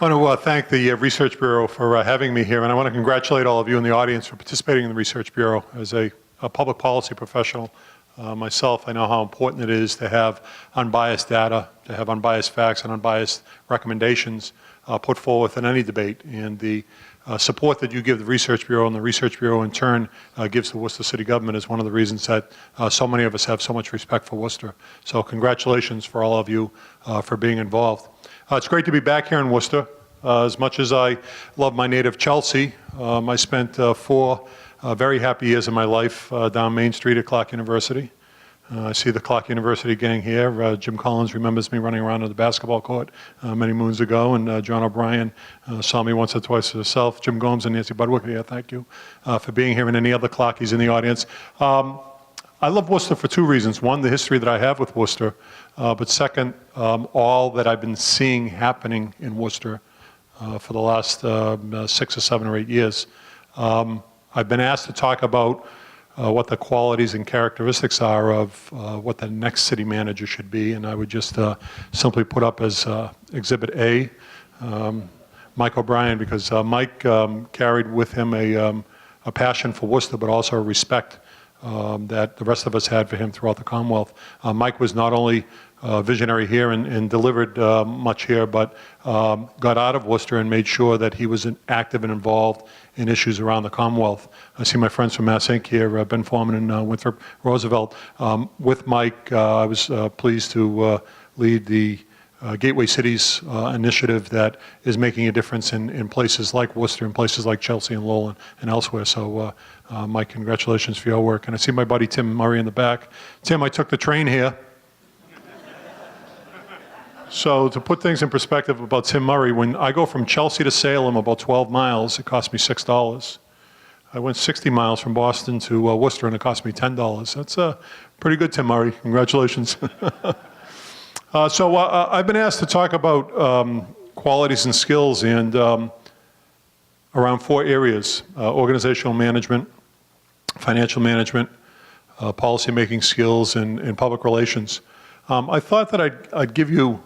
I want to thank the Research Bureau for having me here, and I want to congratulate all of you in the audience for participating in the Research Bureau. As a public policy professional myself, I know how important it is to have unbiased data, to have unbiased facts and unbiased recommendations put forth in any debate. And the support that you give the Research Bureau and the Research Bureau in turn gives the Worcester City government is one of the reasons that so many of us have so much respect for Worcester. So congratulations for all of you for being involved. It's great to be back here in Worcester. As much as I love my native Chelsea, I spent 4 very happy years of my life down Main Street at Clark University. I see the Clark University gang here. Jim Collins remembers me running around on the basketball court many moons ago, and John O'Brien saw me once or twice herself. Jim Gomes and Nancy Budwick here, thank you for being here, and any other Clarkies in the audience. I love Worcester for two reasons. One, the history that I have with Worcester, but second, all that I've been seeing happening in Worcester for the last 6 or 7 or 8 years. I've been asked to talk about what the qualities and characteristics are of what the next city manager should be, and I would just simply put up as Exhibit A, Mike O'Brien, because Mike carried with him a passion for Worcester, but also a respect that the rest of us had for him throughout the Commonwealth. Mike was not only visionary here and delivered much here, but got out of Worcester and made sure that he was active and involved in issues around the Commonwealth. I see my friends from Mass Inc. here, Ben Foreman and Winthrop Roosevelt. With Mike, I was pleased to lead the Gateway Cities initiative that is making a difference in places like Worcester and places like Chelsea and Lowell and elsewhere. So, Mike, congratulations for your work. And I see my buddy Tim Murray in the back. Tim, I took the train here. So to put things in perspective about Tim Murray, when I go from Chelsea to Salem, about 12 miles, it cost me $6. I went 60 miles from Boston to Worcester, and it cost me $10. That's pretty good, Tim Murray. Congratulations. So I've been asked to talk about qualities and skills and around 4 areas: organizational management, financial management, policy-making skills, and public relations. I thought that I'd give you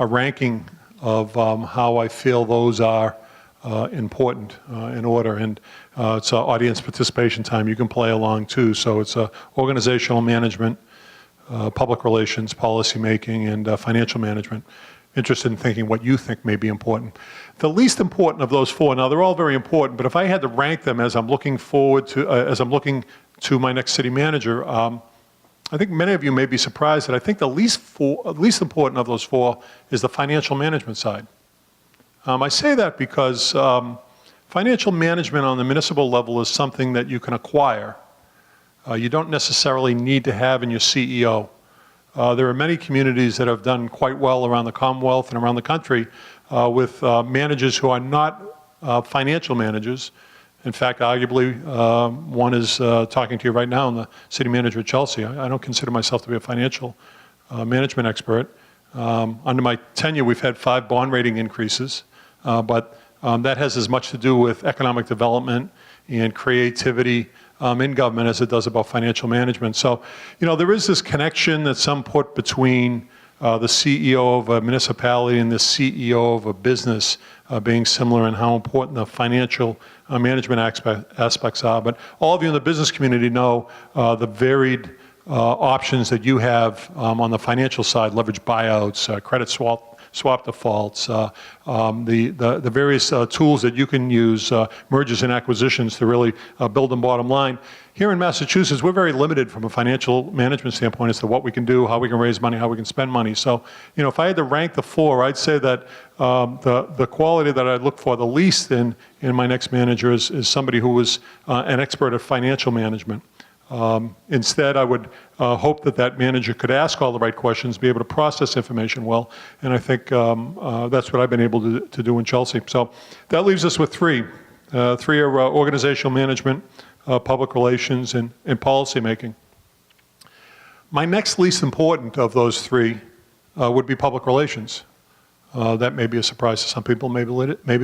a ranking of how I feel those are important in order. And it's audience participation time. You can play along too. So it's organizational management, public relations, policy making, and financial management. Interested in thinking what you think may be important. The least important of those 4, now they're all very important, but if I had to rank them as I'm looking forward to, as I'm looking to my next city manager, I think many of you may be surprised that I think the least important of those 4 is the financial management side. I say that because financial management on the municipal level is something that you can acquire. You don't necessarily need to have in your CEO. There are many communities that have done quite well around the Commonwealth and around the country with managers who are not financial managers. In fact, arguably, one is talking to you right now, and the city manager at Chelsea. I don't consider myself to be a financial management expert. Under my tenure, we've had 5 bond rating increases, but that has as much to do with economic development and creativity in government as it does about financial management. So, you know, there is this connection that some put between the CEO of a municipality and the CEO of a business being similar in how important the financial management aspects are. But all of you in the business community know the varied options that you have on the financial side: leverage buyouts, credit swap defaults, the various tools that you can use, mergers and acquisitions to really build a bottom line. Here in Massachusetts, we're very limited from a financial management standpoint as to what we can do, how we can raise money, how we can spend money. So, you know, if I had to rank the 4, I'd say that the quality that I'd look for the least in my next manager is somebody who was an expert at financial management. Instead, I would hope that that manager could ask all the right questions, be able to process information well, and I think that's what I've been able to do in Chelsea. So that leaves us with 3. 3 are organizational management, public relations, and policy making. My next least important of those 3 would be public relations. That may be a surprise to some people, maybe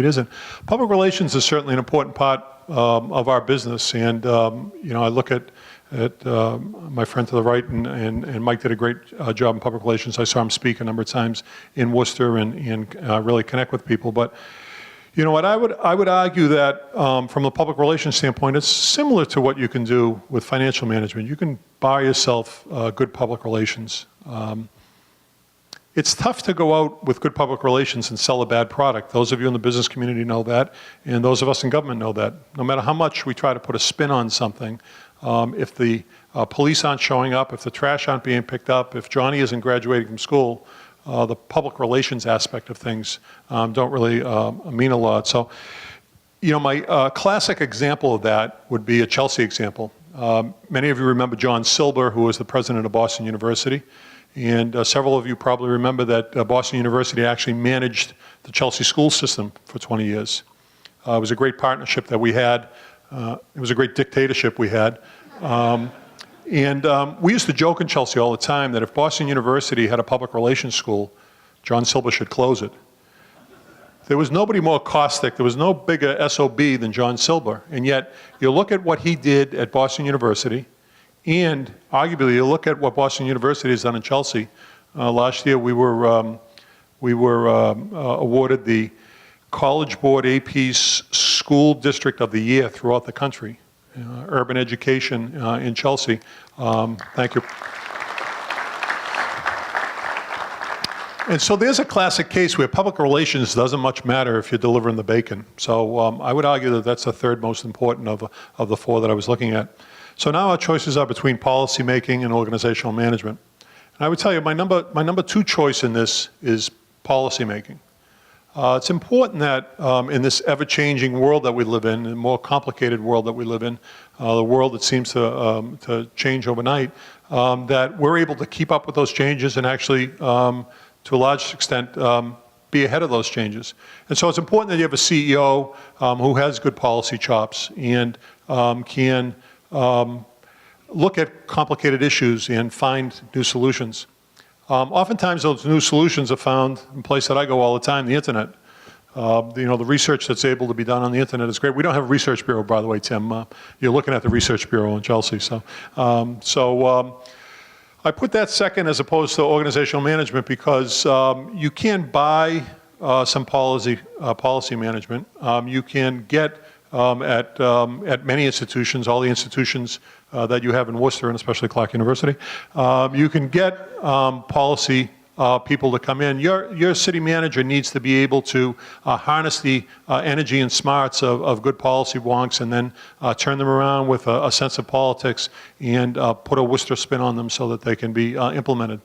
it isn't. Public relations is certainly an important part of our business, and you know, I look at my friend to the right, and Mike did a great job in public relations. I saw him speak a number of times in Worcester and really connect with people. But you know what, I would argue that from a public relations standpoint, it's similar to what you can do with financial management. You can buy yourself good public relations. It's tough to go out with good public relations and sell a bad product. Those of you in the business community know that, and those of us in government know that. No matter how much we try to put a spin on something, if the police aren't showing up, if the trash aren't being picked up, if Johnny isn't graduating from school, the public relations aspect of things don't really mean a lot. So, you know, my classic example of that would be a Chelsea example. Many of you remember John Silber, who was the president of Boston University. And several of you probably remember that Boston University actually managed the Chelsea school system for 20 years. It was a great partnership that we had. It was a great dictatorship we had. We used to joke in Chelsea all the time that if Boston University had a public relations school, John Silber should close it. There was nobody more caustic, there was no bigger SOB than John Silber. And yet, you look at what he did at Boston University, and arguably, you look at what Boston University has done in Chelsea. Last year, we were awarded the College Board AP's School District of the Year throughout the country. Urban education in Chelsea. Thank you. And so there's a classic case where public relations doesn't much matter if you're delivering the bacon. So I would argue that that's the third most important of the four that I was looking at. So now our choices are between policy making and organizational management. And I would tell you my number two choice in this is policy making. It's important that in this ever-changing world that we live in, the more complicated world that we live in, the world that seems to change overnight, that we're able to keep up with those changes and actually, to a large extent, be ahead of those changes. And so it's important that you have a CEO who has good policy chops and can look at complicated issues and find new solutions. Oftentimes those new solutions are found in a place that I go all the time, the internet. The research that's able to be done on the internet is great. We don't have a research bureau, by the way, Tim. You're looking at the research bureau in Chelsea. So I put that second as opposed to organizational management because you can buy some policy management. You can get at many institutions, all the institutions that you have in Worcester, and especially Clark University. You can get policy people to come in. Your city manager needs to be able to harness the energy and smarts of good policy wonks and then turn them around with a sense of politics and put a Worcester spin on them so that they can be implemented.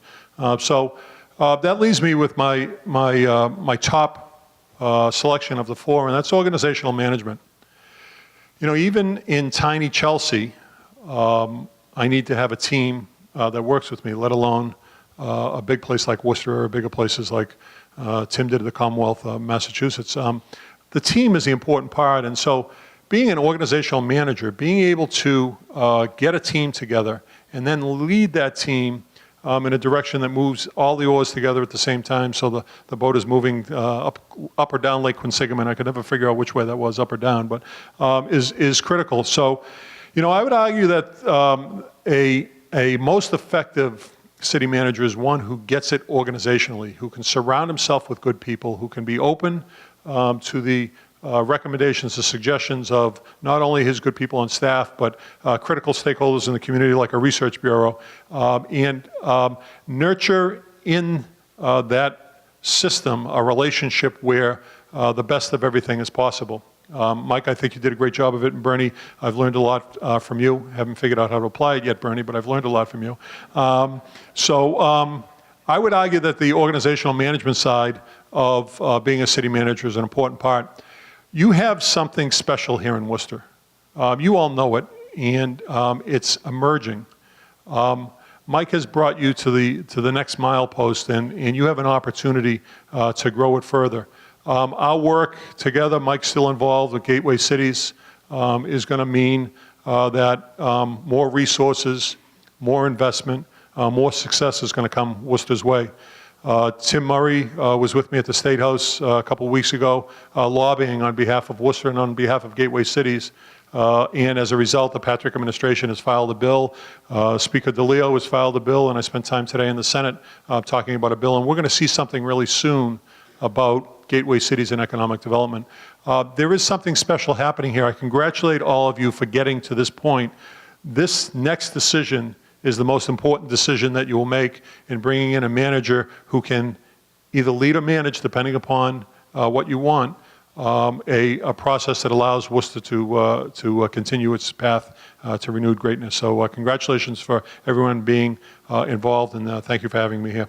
So that leaves me with my top selection of the four, and that's organizational management. Even in tiny Chelsea, I need to have a team that works with me, let alone a big place like Worcester or bigger places like Tim did at the Commonwealth of Massachusetts. The team is the important part, and so being an organizational manager, being able to get a team together and then lead that team in a direction that moves all the oars together at the same time so the boat is moving up or down Lake Quinsigamond. I could never figure out which way that was, up or down, but is critical. So, I would argue that a most effective city manager is one who gets it organizationally, who can surround himself with good people, who can be open to the recommendations, the suggestions of not only his good people on staff, but critical stakeholders in the community like a research bureau, and nurture in that system a relationship where the best of everything is possible. Mike, I think you did a great job of it, and Bernie, I've learned a lot from you. Haven't figured out how to apply it yet, Bernie, but I've learned a lot from you. I would argue that the organizational management side of being a city manager is an important part. You have something special here in Worcester. You all know it, and it's emerging. Mike has brought you to the next milepost, and you have an opportunity to grow it further. Our work together, Mike's still involved with Gateway Cities, is going to mean that more resources, more investment, more success is going to come Worcester's way. Tim Murray was with me at the State House a couple of weeks ago, lobbying on behalf of Worcester and on behalf of Gateway Cities. And as a result, the Patrick administration has filed a bill. Speaker DeLeo has filed a bill, and I spent time today in the Senate talking about a bill. And we're going to see something really soon about Gateway Cities and economic development. There is something special happening here. I congratulate all of you for getting to this point. This next decision is the most important decision that you will make in bringing in a manager who can either lead or manage, depending upon what you want, a process that allows Worcester to continue its path to renewed greatness. So congratulations for everyone being involved, and thank you for having me here.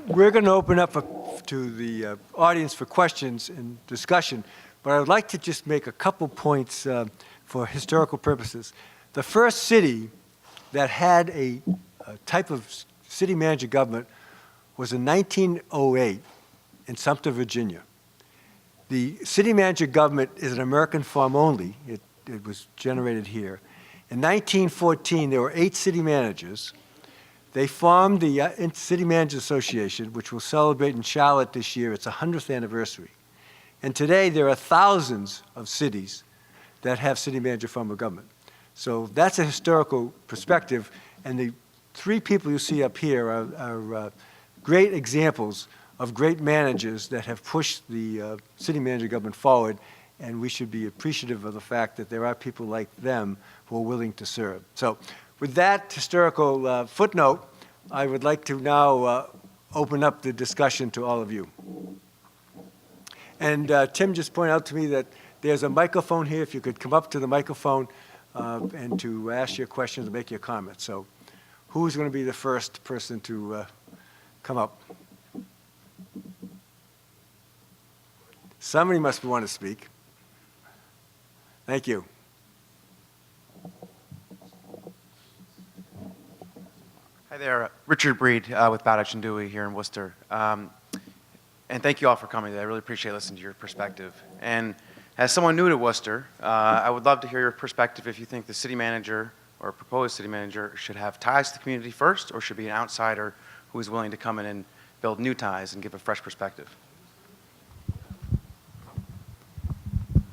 We're going to open up for to the audience for questions and discussion, but I would like to just make a couple points for historical purposes. The first city that had a type of city manager government was in 1908 in Sumter, Virginia. The city manager government is an American form only. It was generated here. In 1914, there were 8 city managers. They formed the City Managers Association, which will celebrate in Charlotte this year its 100th anniversary. And today, there are thousands of cities that have city manager form of government. So that's a historical perspective, and the 3 people you see up here are great examples of great managers that have pushed the city manager government forward, and we should be appreciative of the fact that there are people like them who are willing to serve. So with that historical footnote, I would like to now open up the discussion to all of you. And Tim just pointed out to me that there's a microphone here. If you could come up to the microphone and to ask your questions and make your comments. So who's going to be the first person to come up? Somebody must want to speak. Thank you. Hi there, Richard Breed with Bowditch and Dewey here in Worcester. And thank you all for coming today. I really appreciate listening to your perspective. And as someone new to Worcester, I would love to hear your perspective if you think the city manager or proposed city manager should have ties to the community first or should be an outsider who is willing to come in and build new ties and give a fresh perspective.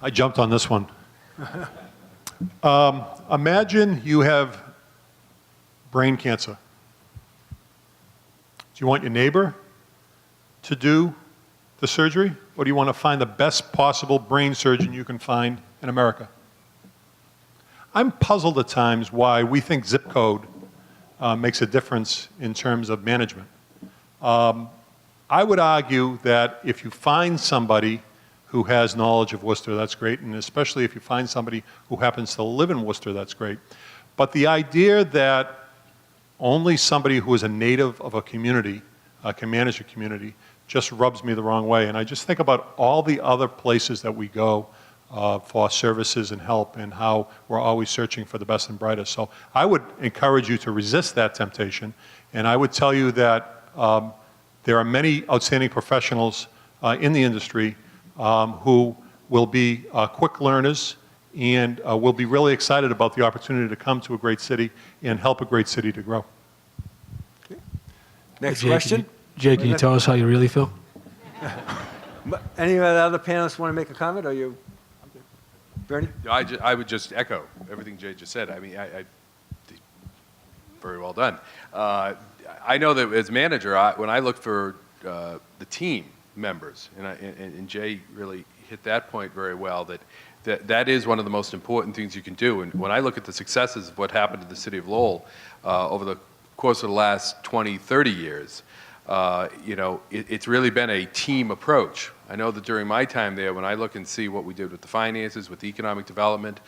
I jumped on this one. Imagine you have brain cancer. Do you want your neighbor to do the surgery, or do you want to find the best possible brain surgeon you can find in America? I'm puzzled at times why we think zip code makes a difference in terms of management. I would argue that if you find somebody who has knowledge of Worcester, that's great, and especially if you find somebody who happens to live in Worcester, that's great. But the idea that only somebody who is a native of a community can manage a community just rubs me the wrong way. And I just think about all the other places that we go for services and help and how we're always searching for the best and brightest. So I would encourage you to resist that temptation. And I would tell you that there are many outstanding professionals in the industry who will be quick learners and will be really excited about the opportunity to come to a great city and help a great city to grow. Okay. Next Jay, question. Jay, can you tell us how you really feel? Any of the other panelists want to make a comment, or you? Bernie? I would just echo everything Jay just said. I mean, very well done. I know that as manager, when I look for the team members, and Jay really hit that point very well, that is one of the most important things you can do. And when I look at the successes of what happened to the city of Lowell over the course of the last 20, 30 years, it's really been a team approach. I know that during my time there, when I look and see what we did with the finances, with the economic development,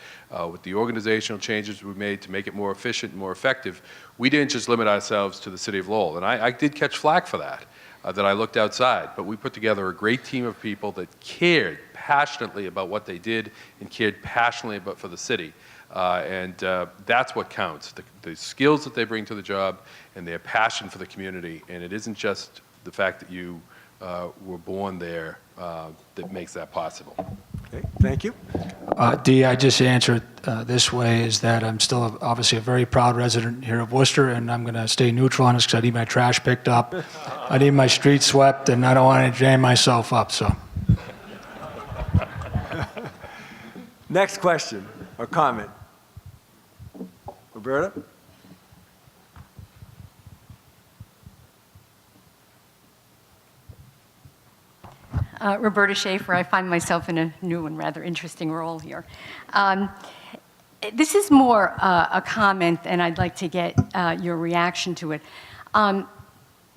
with the organizational changes we made to make it more efficient and more effective, we didn't just limit ourselves to the city of Lowell. And I did catch flack for that. That I looked outside, but we put together a great team of people that cared passionately about what they did and cared passionately about for the city. And that's what counts, the skills that they bring to the job and their passion for the community. And it isn't just the fact that you were born there that makes that possible. Okay, thank you. Dee, I just answered this way, is that I'm still obviously a very proud resident here of Worcester, and I'm going to stay neutral on this because I need my trash picked up, I need my streets swept, and I don't want to jam myself up, so. Next question or comment. Roberta? Roberta Schaefer. I find myself in a new and rather interesting role here. This is more a comment, and I'd like to get your reaction to it.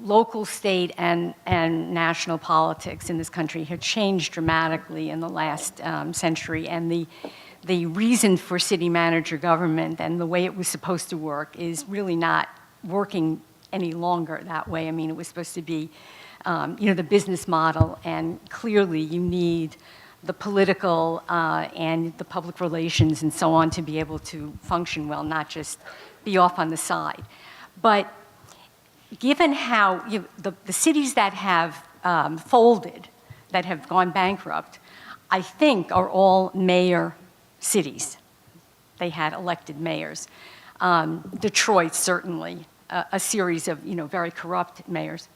Local, state, and national politics in this country have changed dramatically in the last century, and the reason for city manager government and the way it was supposed to work is really not working any longer that way. I mean, it was supposed to be the business model, and clearly you need the political and the public relations and so on to be able to function well, not just be off on the side. But given how the cities that have folded, that have gone bankrupt, I think are all mayor cities. They had elected mayors. Detroit, certainly, a series of very corrupt mayors.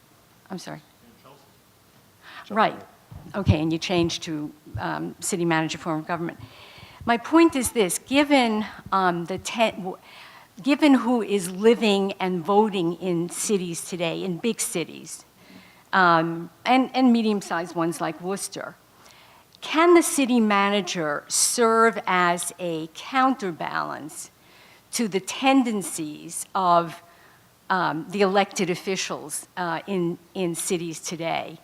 I'm sorry. Right. Okay, and you changed to city manager form of government. My point is this: given given who is living and voting in cities today, in big cities, and medium-sized ones like Worcester, can the city manager serve as a counterbalance to the tendencies of the elected officials in cities today?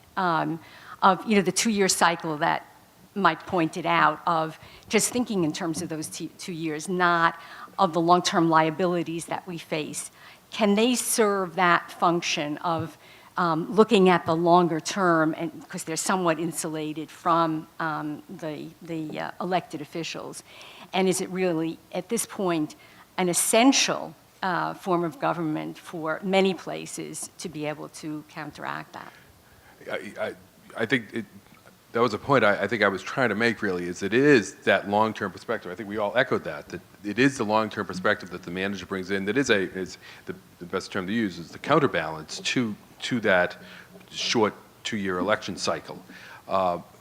Of the 2-year cycle that Mike pointed out, of just thinking in terms of those 2 years, not of the long-term liabilities that we face. Can they serve that function of looking at the longer term, and because they're somewhat insulated from the elected officials? And is it really, at this point, an essential form of government for many places to be able to counteract that? I think that was a point I think I was trying to make, really, is it is that long-term perspective. I think we all echoed that it is the long-term perspective that the manager brings in that is the best term to use, is the counterbalance to that short 2-year election cycle.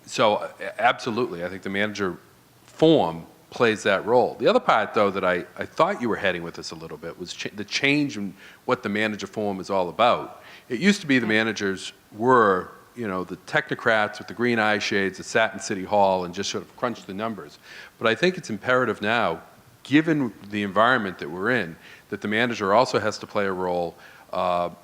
So absolutely, I think the manager form plays that role. The other part, though, that I thought you were heading with this a little bit was the change in what the manager form is all about. It used to be the managers were the technocrats with the green eye shades that sat in City Hall and just sort of crunched the numbers. But I think it's imperative now, given the environment that we're in, that the manager also has to play a role of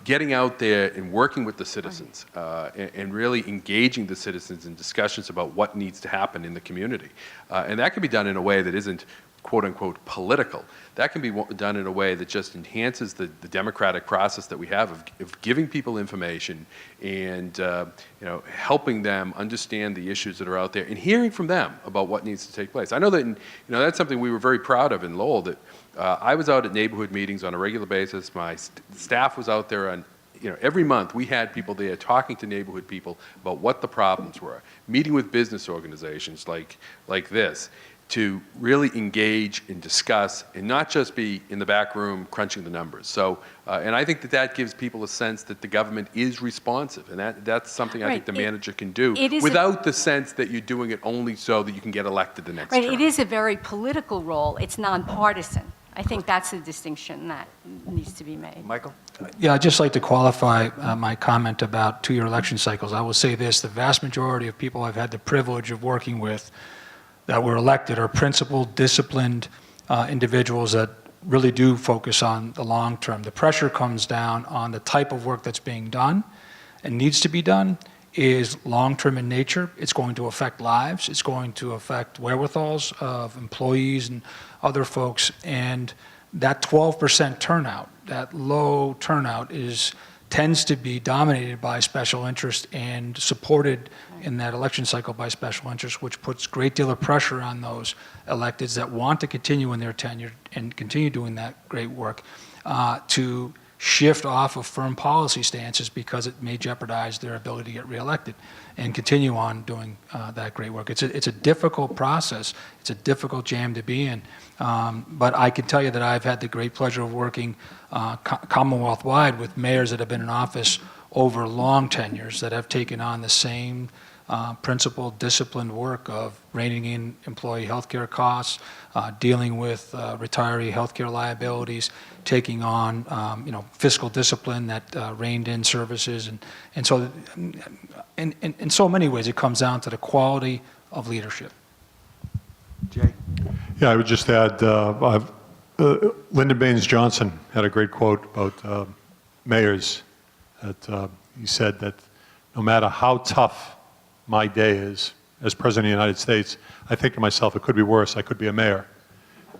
getting out there and working with the citizens and really engaging the citizens in discussions about what needs to happen in the community. And that can be done in a way that isn't quote-unquote political. That can be done in a way that just enhances the democratic process that we have of giving people information and helping them understand the issues that are out there and hearing from them about what needs to take place. I know that that's something we were very proud of in Lowell, that I was out at neighborhood meetings on a regular basis. My staff was out there on every month. We had people there talking to neighborhood people about what the problems were, meeting with business organizations like this, to really engage and discuss and not just be in the back room crunching the numbers. So, and I think that gives people a sense that the government is responsive, and that's something I think the manager can do without the sense that you're doing it only so that you can get elected the next term. It is a very political role. It's nonpartisan. I think that's the distinction that needs to be made. Michael? Yeah, I'd just like to qualify my comment about 2-year election cycles. I will say this: the vast majority of people I've had the privilege of working with that were elected are principled, disciplined individuals that really do focus on the long term. The pressure comes down on the type of work that's being done and needs to be done is long term in nature. It's going to affect lives. It's going to affect wherewithals of employees and other folks. And that 12% turnout, that low turnout, tends to be dominated by special interest and supported in that election cycle by special interest, which puts a great deal of pressure on those electeds that want to continue in their tenure and continue doing that great work to shift off of firm policy stances because it may jeopardize their ability to get reelected and continue on doing that great work. It's a difficult process. It's a difficult jam to be in. But I can tell you that I've had the great pleasure of working Commonwealth-wide with mayors that have been in office over long tenures that have taken on the same principled, disciplined work of reining in employee health care costs, dealing with retiree health care liabilities, taking on fiscal discipline that reined in services. And so in so many ways, it comes down to the quality of leadership. Jay? Yeah, I would just add, Lyndon Baines Johnson had a great quote about mayors, that he said that no matter how tough my day is as President of the United States, I think to myself, it could be worse. I could be a mayor.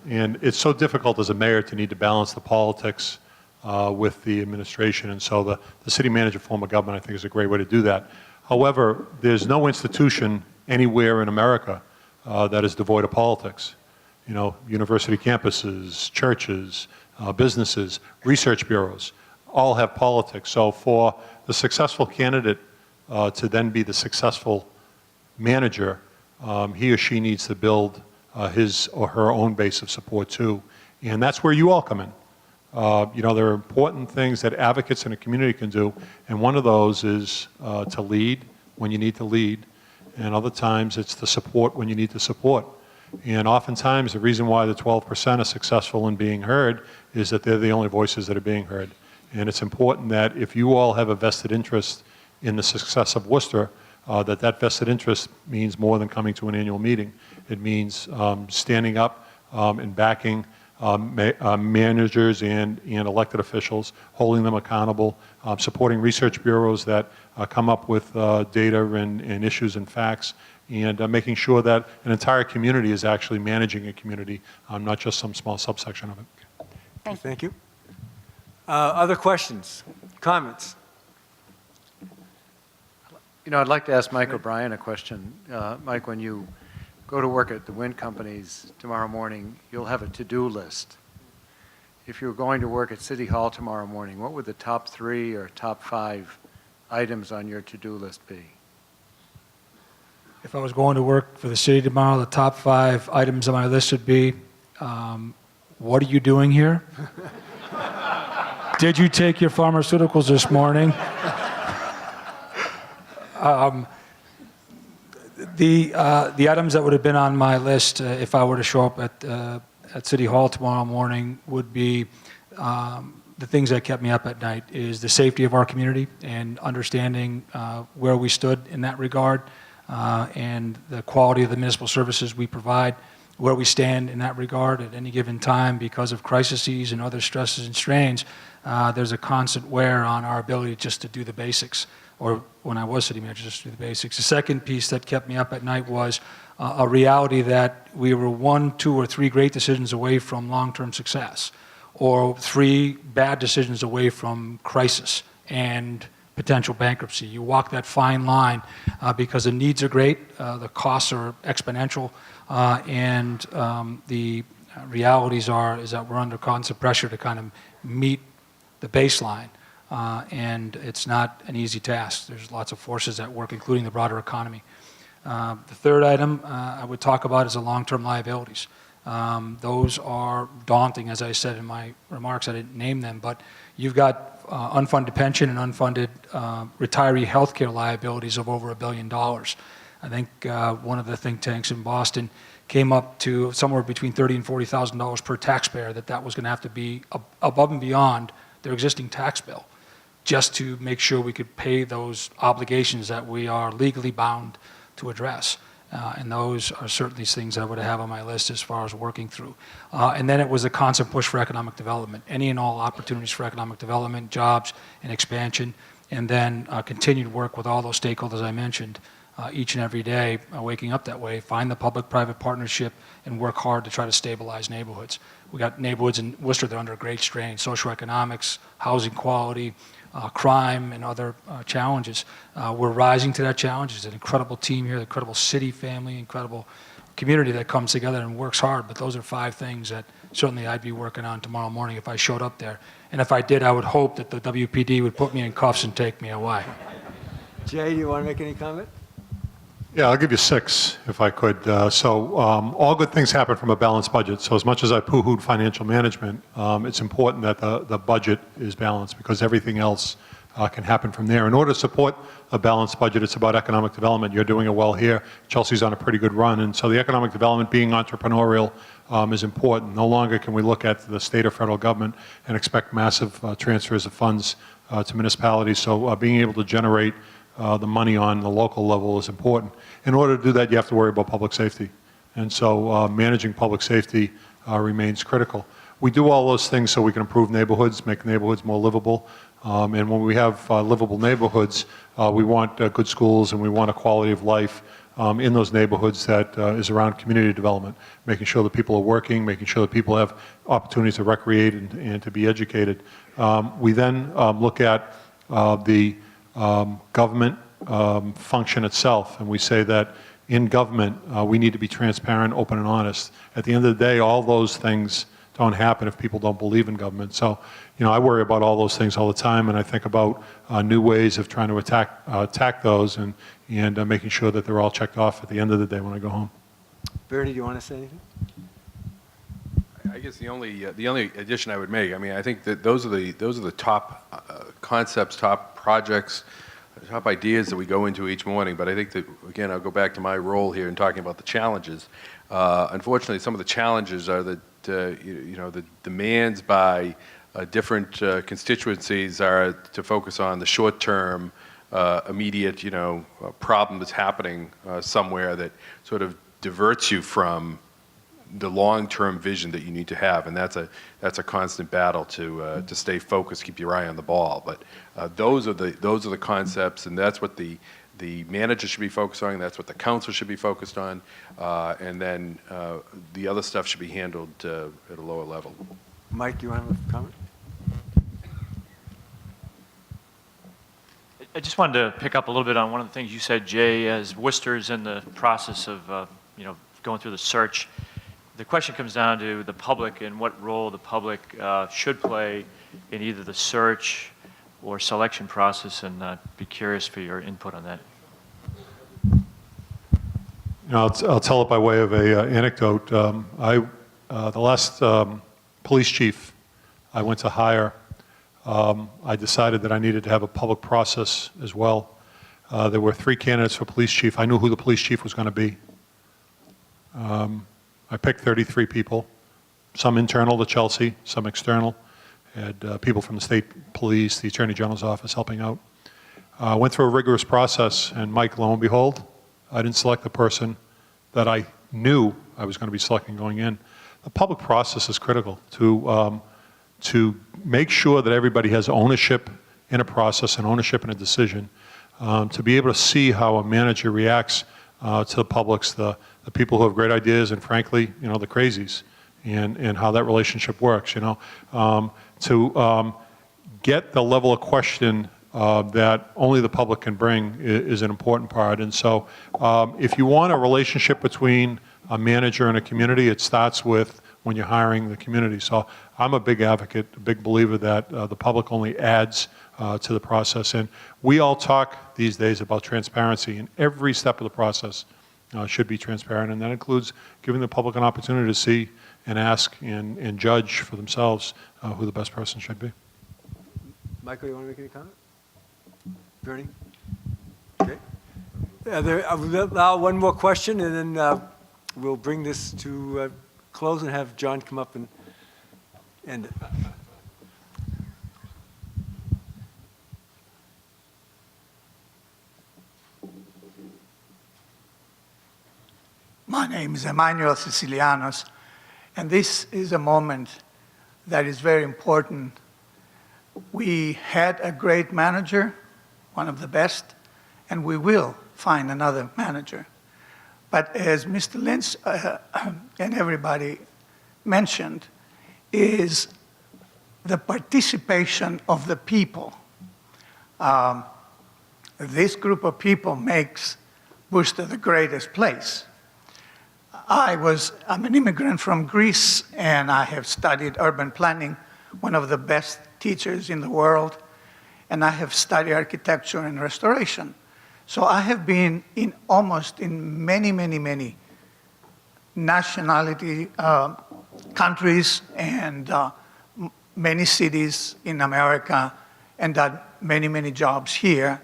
And it's so difficult as a mayor to need to balance the politics with the administration. And so the city manager form of government, I think, is a great way to do that. However, there's no institution anywhere in America that is devoid of politics. You know, university campuses, churches, businesses, research bureaus, all have politics. So for the successful candidate to then be the successful manager, he or she needs to build his or her own base of support too. And that's where you all come in. You know, there are important things that advocates in a community can do, and one of those is to lead when you need to lead, and other times it's to support when you need to support. And oftentimes the reason why the 12% are successful in being heard is that they're the only voices that are being heard. And it's important that if you all have a vested interest in the success of Worcester, that vested interest means more than coming to an annual meeting. It means standing up and backing managers and elected officials, holding them accountable, supporting research bureaus that come up with data and issues and facts, and making sure that an entire community is actually managing a community, not just some small subsection of it. Thank you. Other questions, comments? You know, I'd like to ask Mike O'Brien a question. Mike, when you go to work at the wind companies tomorrow morning, you'll have a to-do list. If you were going to work at City Hall tomorrow morning, what would the top 3 or top 5 items on your to-do list be? If I was going to work for the city tomorrow, the top 5 items on my list would be, what are you doing here? Did you take your pharmaceuticals this morning? The items that would have been on my list if I were to show up at City Hall tomorrow morning would be the things that kept me up at night is the safety of our community and understanding where we stood in that regard and the quality of the municipal services we provide, where we stand in that regard at any given time because of crises and other stresses and strains. There's a constant wear on our ability just to do the basics, or when I was city manager, just to do the basics. The second piece that kept me up at night was a reality that we were 1, 2, or 3 great decisions away from long-term success, or 3 bad decisions away from crisis and potential bankruptcy. You walk that fine line because the needs are great, the costs are exponential, and the realities is that we're under constant pressure to kind of meet the baseline. And it's not an easy task. There's lots of forces at work, including the broader economy. The third item I would talk about is the long-term liabilities. Those are daunting, as I said in my remarks. I didn't name them, but you've got unfunded pension and unfunded retiree health care liabilities of over $1 billion. I think one of the think tanks in Boston came up to somewhere between $30,000 and $40,000 per taxpayer that was going to have to be above and beyond their existing tax bill, just to make sure we could pay those obligations that we are legally bound to address. And those are certainly things I would have on my list as far as working through. And then it was a constant push for economic development, any and all opportunities for economic development, jobs, and expansion, and then continued work with all those stakeholders I mentioned each and every day, waking up that way, find the public-private partnership, and work hard to try to stabilize neighborhoods. We got neighborhoods in Worcester that are under great strain, socioeconomics, housing quality, crime, and other challenges. We're rising to that challenge. There's an incredible team here, an incredible city family, incredible community that comes together and works hard. But those are 5 things that certainly I'd be working on tomorrow morning if I showed up there. And if I did, I would hope that the WPD would put me in cuffs and take me away. Jay, do you want to make any comment? Yeah, I'll give you 6 if I could. All good things happen from a balanced budget. So as much as I poo-hooed financial management, it's important that the budget is balanced because everything else can happen from there. In order to support a balanced budget, it's about economic development. You're doing it well here. Chelsea's on a pretty good run. And so the economic development, being entrepreneurial, is important. No longer can we look at the state or federal government and expect massive transfers of funds to municipalities. So being able to generate the money on the local level is important. In order to do that, you have to worry about public safety. And so managing public safety remains critical. We do all those things so we can improve neighborhoods, make neighborhoods more livable. And when we have livable neighborhoods, we want good schools and we want a quality of life in those neighborhoods that is around community development, making sure that people are working, making sure that people have opportunities to recreate and to be educated. We then look at the government function itself, and we say that in government, we need to be transparent, open, and honest. At the end of the day, all those things don't happen if people don't believe in government. So, I worry about all those things all the time, and I think about new ways of trying to attack those and making sure that they're all checked off at the end of the day when I go home. Bernie, do you want to say anything? I guess the only addition I would make, I mean, I think that those are the top concepts, top projects, top ideas that we go into each morning. But I think that, again, I'll go back to my role here in talking about the challenges. Unfortunately, some of the challenges are that the demands by different constituencies are to focus on the short-term, immediate, problem that's happening somewhere that sort of diverts you from the long-term vision that you need to have, and that's a constant battle to stay focused, keep your eye on the ball. But those are the concepts, and that's what the manager should be focused on. That's what the council should be focused on, and then the other stuff should be handled at a lower level. Mike, you want to comment? I just wanted to pick up a little bit on one of the things you said, Jay, as Worcester's in the process of going through the search. The question comes down to the public and what role the public should play in either the search or selection process, and I'd be curious for your input on that. I'll tell it by way of a anecdote. The last police chief I went to hire, I decided that I needed to have a public process as well. There were 3 candidates for police chief. I knew who the police chief was going to be. I picked 33 people, some internal to Chelsea, some external. Had people from the state police, the Attorney General's office helping out. Went through a rigorous process, and Mike, lo and behold, I didn't select the person that I knew I was going to be selecting going in. The public process is critical to make sure that everybody has ownership in a process and ownership in a decision, to be able to see how a manager reacts to the publics, the people who have great ideas, and frankly, the crazies, and how that relationship works, to get the level of question that only the public can bring is an important part. And so if you want a relationship between a manager and a community, it starts with when you're hiring the community. So I'm a big advocate, a big believer that the public only adds to the process. And we all talk these days about transparency, and every step of the process should be transparent, and that includes giving the public an opportunity to see and ask and judge for themselves who the best person should be. Michael, you want to make any comment? Bernie? Okay. I will allow one more question, and then we'll bring this to close and have John come up and end it. My name is Emmanuel Sicilianos, and this is a moment that is very important. We had a great manager, one of the best, and we will find another manager. But as Mr. Lynch and everybody mentioned, is the participation of the people. This group of people makes Worcester the greatest place. I'm an immigrant from Greece, and I have studied urban planning, one of the best teachers in the world, and I have studied architecture and restoration. So I have been in many, many, many nationality countries and many cities in America, and done many, many jobs here.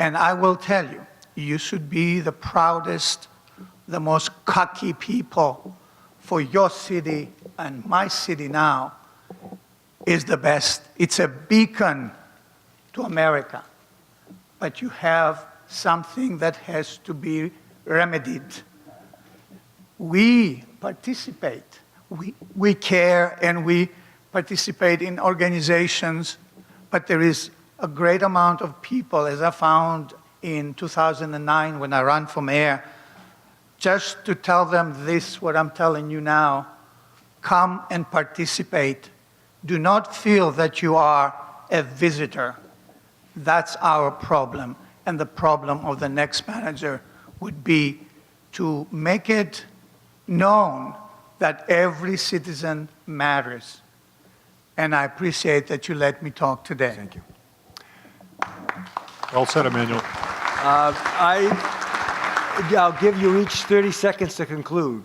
And I will tell you, you should be the proudest, the most cocky people, for your city, and my city now is the best. It's a beacon to America, but you have something that has to be remedied. We participate, we care, and we participate in organizations, but there is a great amount of people, as I found in 2009 when I ran for mayor, just to tell them this, what I'm telling you now. Come and participate. Do not feel that you are a visitor. That's our problem. And the problem of the next manager would be to make it known that every citizen matters. And I appreciate that you let me talk today. Thank you. Well said, Emmanuel. I'll give you each 30 seconds to conclude.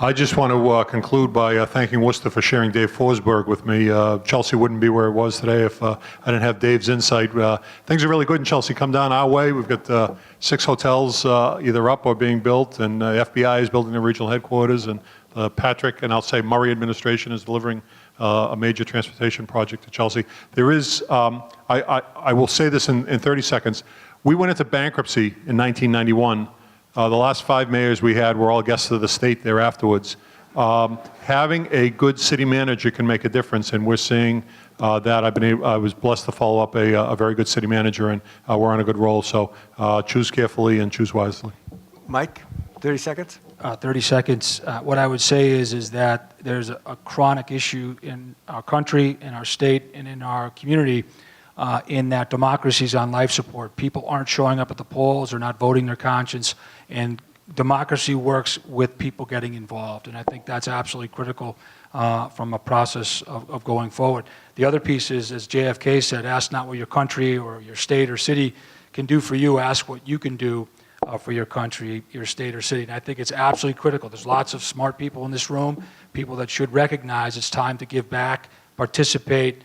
I just want to conclude by thanking Worcester for sharing Dave Forsberg with me. Chelsea wouldn't be where it was today if I didn't have Dave's insight. Things are really good in Chelsea. Come down our way. We've got 6 hotels either up or being built, and FBI is building their regional headquarters, and Patrick, and I'll say Murray administration is delivering a major transportation project to Chelsea. There is, I will say this in 30 seconds. We went into bankruptcy in 1991. The last 5 mayors we had were all guests of the state there afterwards. Having a good city manager can make a difference, and we're seeing that. I was blessed to follow up a very good city manager, and we're on a good roll. So choose carefully and choose wisely. Mike, 30 seconds. 30 seconds. What I would say is that there's a chronic issue in our country, in our state, and in our community in that democracy's on life support. People aren't showing up at the polls or not voting their conscience, and democracy works with people getting involved, and I think that's absolutely critical from a process of going forward. The other piece is, as JFK said, ask not what your country or your state or city can do for you, ask what you can do for your country, your state or city. And I think it's absolutely critical. There's lots of smart people in this room, people that should recognize it's time to give back, participate,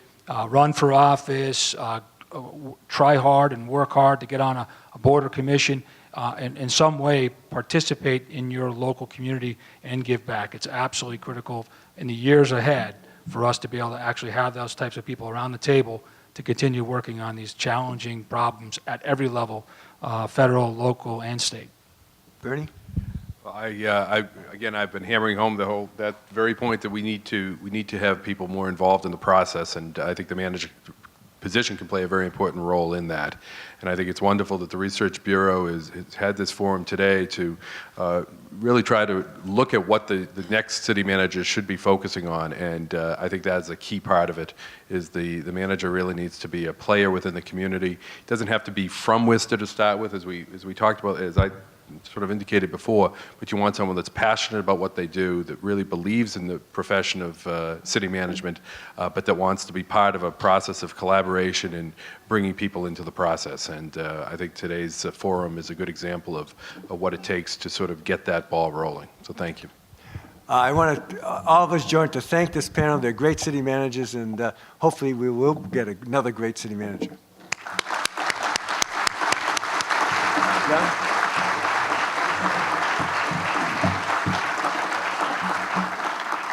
run for office, try hard and work hard to get on a board or commission, and in some way participate in your local community and give back. It's absolutely critical in the years ahead for us to be able to actually have those types of people around the table to continue working on these challenging problems at every level, federal, local, and state. Bernie? Again, I've been hammering home that very point that we need to have people more involved in the process, and I think the manager position can play a very important role in that. And I think it's wonderful that the Research Bureau has had this forum today to really try to look at what the next city manager should be focusing on. And I think that's a key part of it, is the manager really needs to be a player within the community. It doesn't have to be from Worcester to start with, as we talked about, as I sort of indicated before, but you want someone that's passionate about what they do, that really believes in the profession of city management, but that wants to be part of a process of collaboration and bringing people into the process. And I think today's forum is a good example of what it takes to sort of get that ball rolling. So thank you. I want to, all of us join to thank this panel. They're great city managers, and hopefully we will get another great city manager. John?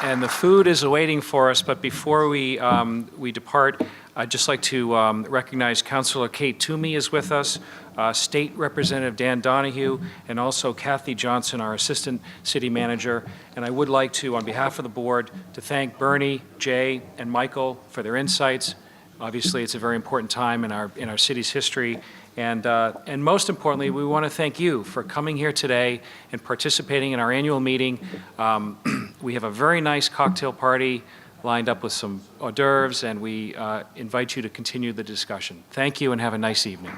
And the food is awaiting for us, but before we depart, I'd just like to recognize Councilor Kate Toomey is with us, State Representative Dan Donahue, and also Kathy Johnson, our Assistant City Manager. And I would like to, on behalf of the board, to thank Bernie, Jay, and Michael for their insights. Obviously, it's a very important time in our city's history. And most importantly, we want to thank you for coming here today and participating in our annual meeting. We have a very nice cocktail party lined up with some hors d'oeuvres, and we invite you to continue the discussion. Thank you and have a nice evening.